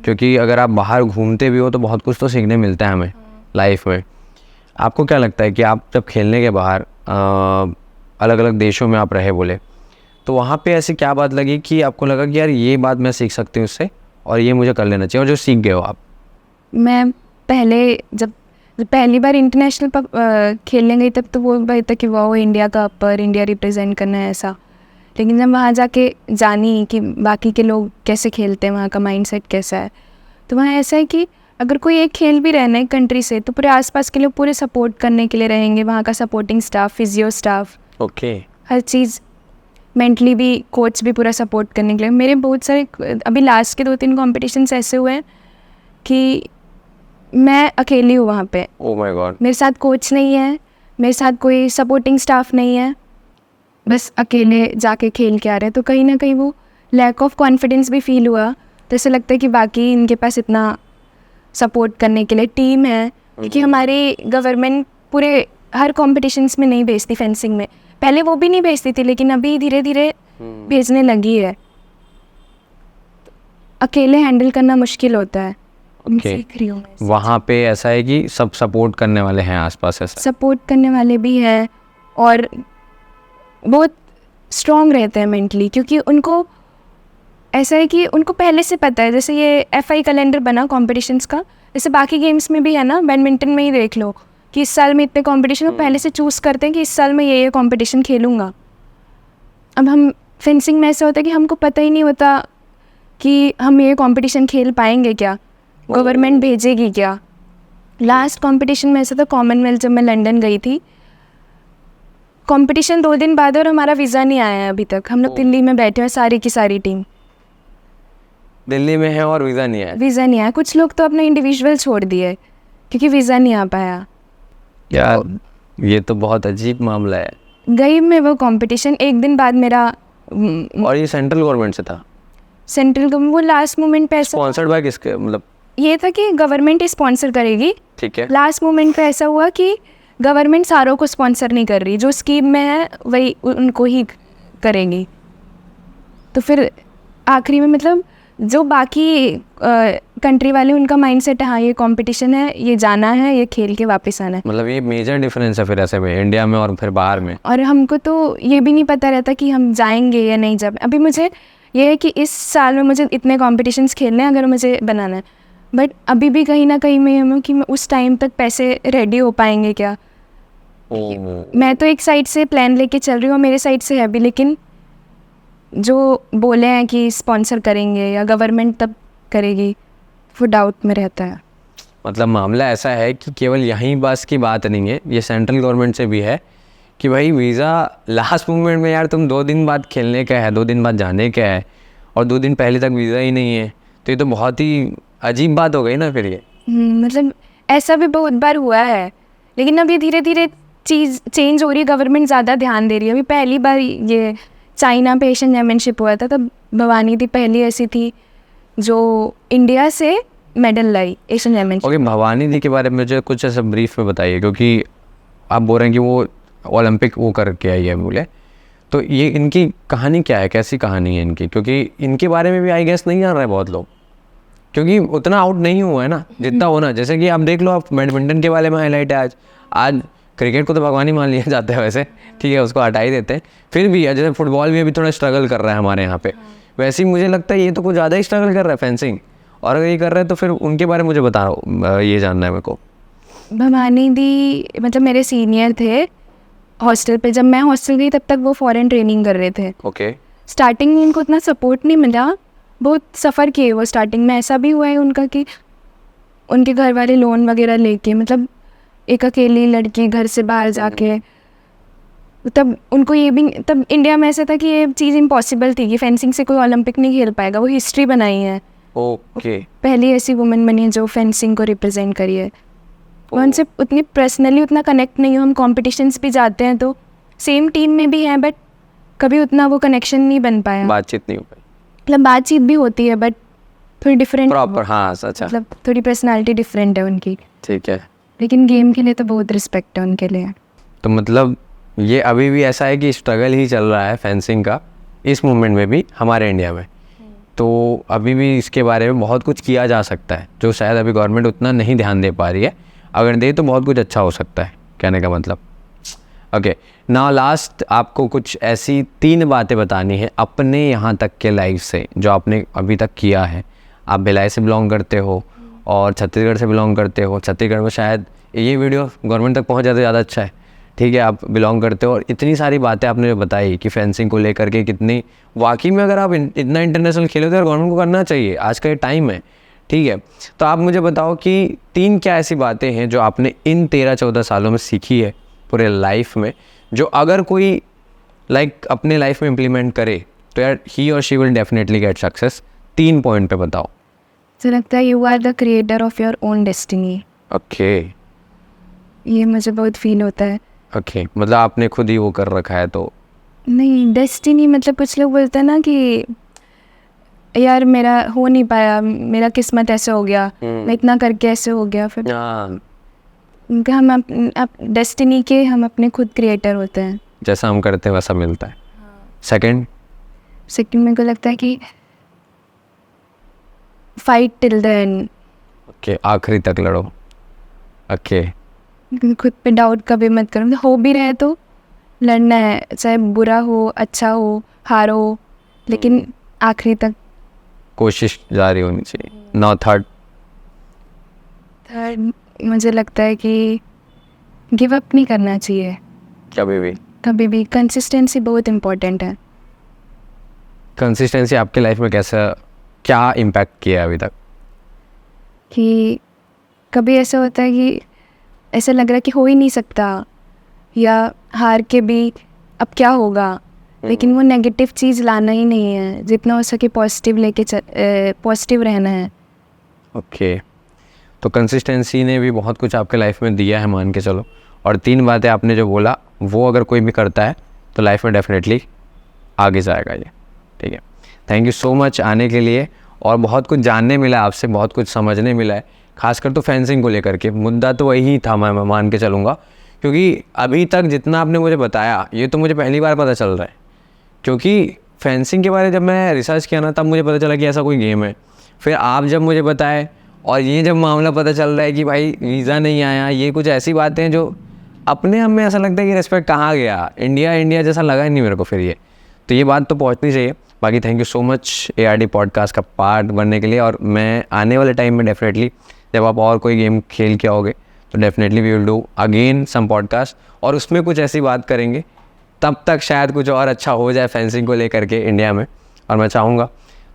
S1: क्योंकि अगर आप बाहर घूमते भी हो तो बहुत कुछ तो सीखने मिलता है हमें लाइफ में। आपको क्या लगता है कि आप जब खेलने के बाहर अलग अलग देशों में आप रहे बोले, तो वहाँ पे ऐसी क्या बात लगी कि आपको लगा कि यार ये बात मैं सीख सकती हूँ उससे, और ये मुझे कर लेना चाहिए, और जो सीख गए हो आप?
S2: मैं पहले जब पहली बार इंटरनेशनल खेलने गई तब तो वो भाई था कि वाह, इंडिया का अपर, इंडिया रिप्रेजेंट करना है ऐसा। लेकिन जब वहाँ जाके जानी कि बाकी के लोग कैसे खेलते हैं, वहाँ का माइंडसेट कैसा है, तो वहाँ ऐसा है कि अगर कोई एक खेल भी रहना है कंट्री से, तो पूरे आसपास के लोग पूरे सपोर्ट करने के लिए रहेंगे। वहाँ का supporting staff, physio staff,
S1: okay,
S2: हर चीज़, मेंटली भी कोच भी पूरा सपोर्ट करने के लिए। मेरे बहुत सारे अभी लास्ट के 2-3 कॉम्पिटिशन्स ऐसे हुए हैं कि मैं अकेली हूँ वहाँ पे।
S1: Oh my God.
S2: मेरे साथ कोच नहीं है, मेरे साथ कोई सपोर्टिंग स्टाफ नहीं है, बस अकेले जाके खेल के आ रहे हैं। तो कहीं ना कहीं वो लैक ऑफ कॉन्फिडेंस भी फील हुआ। तो ऐसा लगता है कि बाकी इनके पास इतना सपोर्ट करने के लिए टीम है, क्योंकि हमारी गवर्नमेंट पूरे हर कॉम्पिटिशन्स में नहीं भेजती फेंसिंग में। पहले वो भी नहीं भेजती थी, लेकिन अभी धीरे धीरे भेजने लगी है। अकेले हैंडल करना मुश्किल होता है। सीख रही हूँ मैं।
S1: वहाँ पे ऐसा है कि सब सपोर्ट करने वाले हैं आसपास, ऐसा
S2: सपोर्ट करने वाले भी हैं और बहुत स्ट्रॉन्ग रहते हैं मेंटली, क्योंकि उनको ऐसा है कि उनको पहले से पता है। जैसे ये FI कैलेंडर बना कॉम्पिटिशन्स का, जैसे बाकी गेम्स में भी है ना, बैडमिंटन में ही देख लो कि इस साल में इतने कॉम्पिटिशन पहले से चूज़ करते हैं कि इस साल में ये कॉम्पिटिशन खेलूँगा। अब हम फेंसिंग में ऐसा होता है कि हमको पता ही नहीं होता कि हम ये कंपटीशन खेल पाएंगे क्या, गवर्नमेंट भेजेगी क्या। लास्ट कंपटीशन में ऐसा था कॉमनवेल्थ, जब मैं लंदन गई थी, कंपटीशन 2 दिन बाद और हमारा वीज़ा नहीं आया है अभी तक। हम लोग दिल्ली में बैठे हैं, सारी की सारी टीम
S1: दिल्ली में है और वीज़ा नहीं आया।
S2: वीज़ा नहीं आया। कुछ लोग तो अपना इंडिविजुअल छोड़ दिए क्योंकि वीज़ा नहीं आ पाया।
S1: यार ये तो बहुत अजीब मामला है।
S2: गई मैं वो कंपटीशन, 1 दिन बाद मेरा
S1: और ये सेंट्रल गवर्नमेंट से था?
S2: सेंट्रल गवर्नमेंट, वो लास्ट मोमेंट पे ऐसा
S1: स्पॉन्सर्ड बाय किसके, मतलब?
S2: ये था कि गवर्नमेंट ही स्पॉन्सर करेगी।
S1: ठीक है।
S2: लास्ट मोमेंट पे ऐसा हुआ कि गवर्नमेंट सारों को स्पॉन्सर नहीं कर रही, जो स्कीम में है वही उनको ही करेगी। तो फिर आखिरी में मतलब जो बाकी कंट्री वाले, उनका माइंडसेट है हाँ ये कंपटीशन है, ये जाना है, ये खेल के वापस आना है।
S1: मतलब ये मेजर डिफरेंस है फिर ऐसे में इंडिया में और फिर बाहर में।
S2: और हमको तो ये भी नहीं पता रहता कि हम जाएंगे या नहीं। जब अभी मुझे ये है कि इस साल में मुझे इतने कॉम्पिटिशन्स खेलने हैं अगर मुझे बनाना है, बट अभी भी कहीं ना कहीं मैं हूँ कि मैं उस टाइम तक पैसे रेडी हो पाएंगे क्या। मैं तो एक साइड से प्लान लेके चल रही हूँ, मेरे साइड से है भी, लेकिन जो बोले हैं कि स्पॉन्सर करेंगे या गवर्नमेंट तब करेगी, वो डाउट में रहता है।
S1: मतलब मामला ऐसा है कि केवल यहीं बस की बात नहीं है, ये सेंट्रल गवर्नमेंट से भी है कि भाई वीज़ा लास्ट मोमेंट में, यार तुम 2 दिन बाद खेलने का है, 2 दिन बाद जाने का है और 2 दिन पहले तक वीज़ा ही नहीं है, तो ये तो बहुत ही अजीब बात हो गई ना फिर ये।
S2: मतलब ऐसा भी बहुत बार हुआ है, लेकिन अभी धीरे धीरे चीज़ चेंज हो रही है, गवर्नमेंट ज़्यादा ध्यान दे रही है। अभी पहली बार ये चाइना पे एशियन चैम्पियनशिप हुआ था, तब भवानी दी पहली ऐसी थी जो इंडिया से मेडल लाई एशियन चैम्पियनशिप।
S1: ओके, भवानी दी के बारे में मुझे कुछ ऐसा ब्रीफ में बताइए, क्योंकि आप बोल रहे हैं कि वो ओलंपिक वो करके आई है बोले, तो ये इनकी कहानी क्या है, कैसी कहानी है इनकी? क्योंकि इनके बारे में भी आई गेस नहीं जान रहे बहुत लोग, क्योंकि उतना आउट नहीं हुआ है ना जितना होना। जैसे कि आप देख लो, आप बैडमिंटन के बारे में हाईलाइट है आज क्रिकेट को तो भगवान ही मान लिया जाता है वैसे, ठीक है, उसको हटा ही देते हैं। फिर भी जैसे फुटबॉल भी अभी थोड़ा स्ट्रगल कर रहा है हमारे यहाँ पे, वैसे ही मुझे लगता है ये तो कुछ ज़्यादा ही स्ट्रगल कर रहा है फेंसिंग। और अगर ये कर रहे हैं तो फिर उनके बारे में मुझे बताओ, ये जानना है मेरे को।
S2: भवानी दी मतलब मेरे सीनियर थे हॉस्टल पे। जब मैं हॉस्टल गई तब तक वो फॉरेन ट्रेनिंग कर रहे थे।
S1: ओके।
S2: स्टार्टिंग में इनको उतना सपोर्ट नहीं मिला, बहुत सफ़र किए वो स्टार्टिंग में। ऐसा भी हुआ है उनका कि उनके घर वाले लोन वगैरह लेके, मतलब एक अकेली लड़की घर से बाहर जाके, तब उनको ये भी, तब इंडिया में ऐसा था कि ये चीज़ इम्पॉसिबल थी कि फेंसिंग से कोई ओलंपिक नहीं खेल पाएगा। वो हिस्ट्री बनाई है,
S1: ओके,
S2: पहली ऐसी वुमेन बनी है जो फेंसिंग को रिप्रेजेंट करी है। मैं उनसे उतनी पर्सनली उतना कनेक्ट नहीं हूँ। हम कॉम्पिटिशन्स भी जाते हैं तो सेम टीम में भी हैं, बट कभी उतना वो कनेक्शन नहीं बन पाया,
S1: बातचीत नहीं हो पाई।
S2: मतलब बातचीत भी होती है बट थोड़ी डिफरेंट
S1: प्रॉपर, हाँ अच्छा,
S2: मतलब थोड़ी पर्सनालिटी डिफरेंट है उनकी।
S1: ठीक है।
S2: लेकिन गेम के लिए तो बहुत रिस्पेक्ट है उनके लिए।
S1: तो मतलब ये अभी भी ऐसा है कि स्ट्रगल ही चल रहा है फेंसिंग का इस मूवमेंट में भी हमारे इंडिया में। तो अभी भी इसके बारे में बहुत कुछ किया जा सकता है, जो शायद अभी गवर्नमेंट उतना नहीं ध्यान दे पा रही है। अगर दे तो बहुत कुछ अच्छा हो सकता है, कहने का मतलब। ओके, नाउ लास्ट आपको कुछ ऐसी 3 बातें बतानी है अपने यहाँ तक के लाइफ से जो आपने अभी तक किया है। आप भिलाई से बिलोंग करते हो और छत्तीसगढ़ से बिलोंग करते हो। छत्तीसगढ़ में शायद ये वीडियो गवर्नमेंट तक पहुँच जाए तो ज़्यादा अच्छा है, ठीक है। आप बिलोंग करते हो और इतनी सारी बातें आपने जो बताई कि फेंसिंग को लेकर के कितनी, वाकई में अगर आप इतना इंटरनेशनल खेले तो गवर्नमेंट को करना चाहिए, आज का ये टाइम है, ठीक है। तो आप मुझे बताओ कि 3 क्या ऐसी बातें हैं जो आपने इन 13-14 सालों में सीखी है पूरे लाइफ में, जो अगर कोई अपने लाइफ में इम्प्लीमेंट करे तो यार ही और she will definitely get success. 3 point पे बताओ।
S2: तो लगता है you are the creator of your own destiny.
S1: Okay,
S2: ये मुझे बहुत फील होता है।
S1: ओके, मतलब आपने खुद ही वो कर रखा है तो?
S2: नहीं, डेस्टिनी मतलब कुछ लोग बोलते हैं ना कि यार मेरा हो नहीं पाया, मेरा किस्मत ऐसे हो गया, मैं इतना करके ऐसे हो गया। फिर
S1: हाँ,
S2: उनका हम डेस्टिनी के हम अपने खुद क्रिएटर होते हैं।
S1: जैसा हम करते हैं वैसा मिलता है। सेकंड
S2: मेरे को लगता है कि fight till the end,
S1: okay, आखिरी तक लड़ो। ओके,
S2: खुद पे डाउट कभी मत करो, हो भी रहे तो लड़ना है, चाहे बुरा हो अच्छा हो हारो, लेकिन आखिरी तक
S1: कोशिश जारी होनी चाहिए। नाउ थर्ड
S2: मुझे लगता है कि गिव अप नहीं करना चाहिए कभी भी। कंसिस्टेंसी बहुत इम्पोर्टेंट है।
S1: कंसिस्टेंसी आपके लाइफ में क्या इम्पैक्ट किया है अभी तक?
S2: कि कभी ऐसा होता है कि ऐसा लग रहा है कि हो ही नहीं सकता, या हार के भी अब क्या होगा, लेकिन वो नेगेटिव चीज़ लाना ही नहीं है, जितना हो सके पॉजिटिव पॉजिटिव रहना है।
S1: ओके, तो कंसिस्टेंसी ने भी बहुत कुछ आपके लाइफ में दिया है, मान के चलो। और 3 बातें आपने जो बोला वो अगर कोई भी करता है तो लाइफ में डेफिनेटली आगे जाएगा ये। ठीक है, थैंक यू सो मच आने के लिए, और बहुत कुछ जानने मिला आपसे, बहुत कुछ समझने मिला है, खासकर तो फेंसिंग को लेकर के। मुद्दा तो वही था, मैं मान के चलूँगा, क्योंकि अभी तक जितना आपने मुझे बताया ये तो मुझे पहली बार पता चल रहा है। क्योंकि फेंसिंग के बारे में जब मैं रिसर्च किया ना, तब मुझे पता चला कि ऐसा कोई गेम है। फिर आप जब मुझे बताए, और ये जब मामला पता चल रहा है कि भाई वीज़ा नहीं आया, ये कुछ ऐसी बातें हैं जो अपने आप में ऐसा लगता है कि रिस्पेक्ट कहाँ गया, इंडिया जैसा लगा ही नहीं मेरे को फिर ये बात तो पहुँचनी चाहिए। बाकी thank you so much ARD podcast का पार्ट बनने के लिए, और मैं आने वाले टाइम में डेफिनेटली जब आप और कोई गेम खेल के आओगे तो definitely we will do again some podcast, और उसमें कुछ ऐसी बात करेंगे। तब तक शायद कुछ और अच्छा हो जाए फेंसिंग को लेकर के इंडिया में, और मैं चाहूँगा।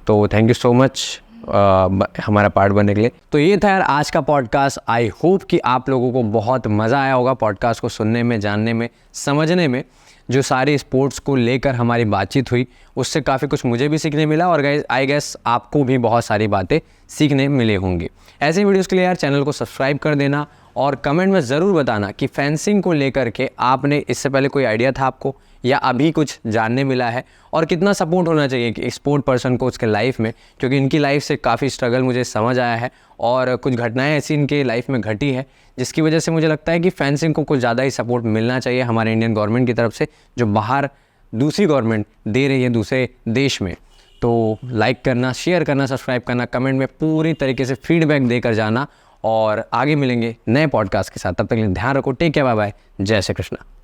S1: तो थैंक यू सो मच हमारा पार्ट बनने के लिए। तो ये था यार आज का पॉडकास्ट। आई होप कि आप लोगों को बहुत मज़ा आया होगा पॉडकास्ट को सुनने में, जानने में, समझने में। जो सारी स्पोर्ट्स को लेकर हमारी बातचीत हुई उससे काफ़ी कुछ मुझे भी सीखने मिला, और गाइस आई गेस आपको भी बहुत सारी बातें सीखने मिले होंगी। ऐसे वीडियोस के लिए यार चैनल को सब्सक्राइब कर देना, और कमेंट में ज़रूर बताना कि फेंसिंग को लेकर के आपने इससे पहले कोई आइडिया था आपको, या अभी कुछ जानने मिला है, और कितना सपोर्ट होना चाहिए कि स्पोर्ट पर्सन को उसके लाइफ में, क्योंकि इनकी लाइफ से काफ़ी स्ट्रगल मुझे समझ आया है, और कुछ घटनाएं ऐसी इनके लाइफ में घटी है जिसकी वजह से मुझे लगता है कि फेंसिंग को कुछ ज़्यादा ही सपोर्ट मिलना चाहिए हमारे इंडियन गवर्नमेंट की तरफ से, जो बाहर दूसरी गवर्नमेंट दे रही है दूसरे देश में। तो लाइक करना, शेयर करना, सब्सक्राइब करना, कमेंट में पूरी तरीके से फीडबैक देकर जाना, और आगे मिलेंगे नए पॉडकास्ट के साथ। तब तक के लिए ध्यान रखो, टेक केयर, बाय बाय, जय श्री कृष्णा।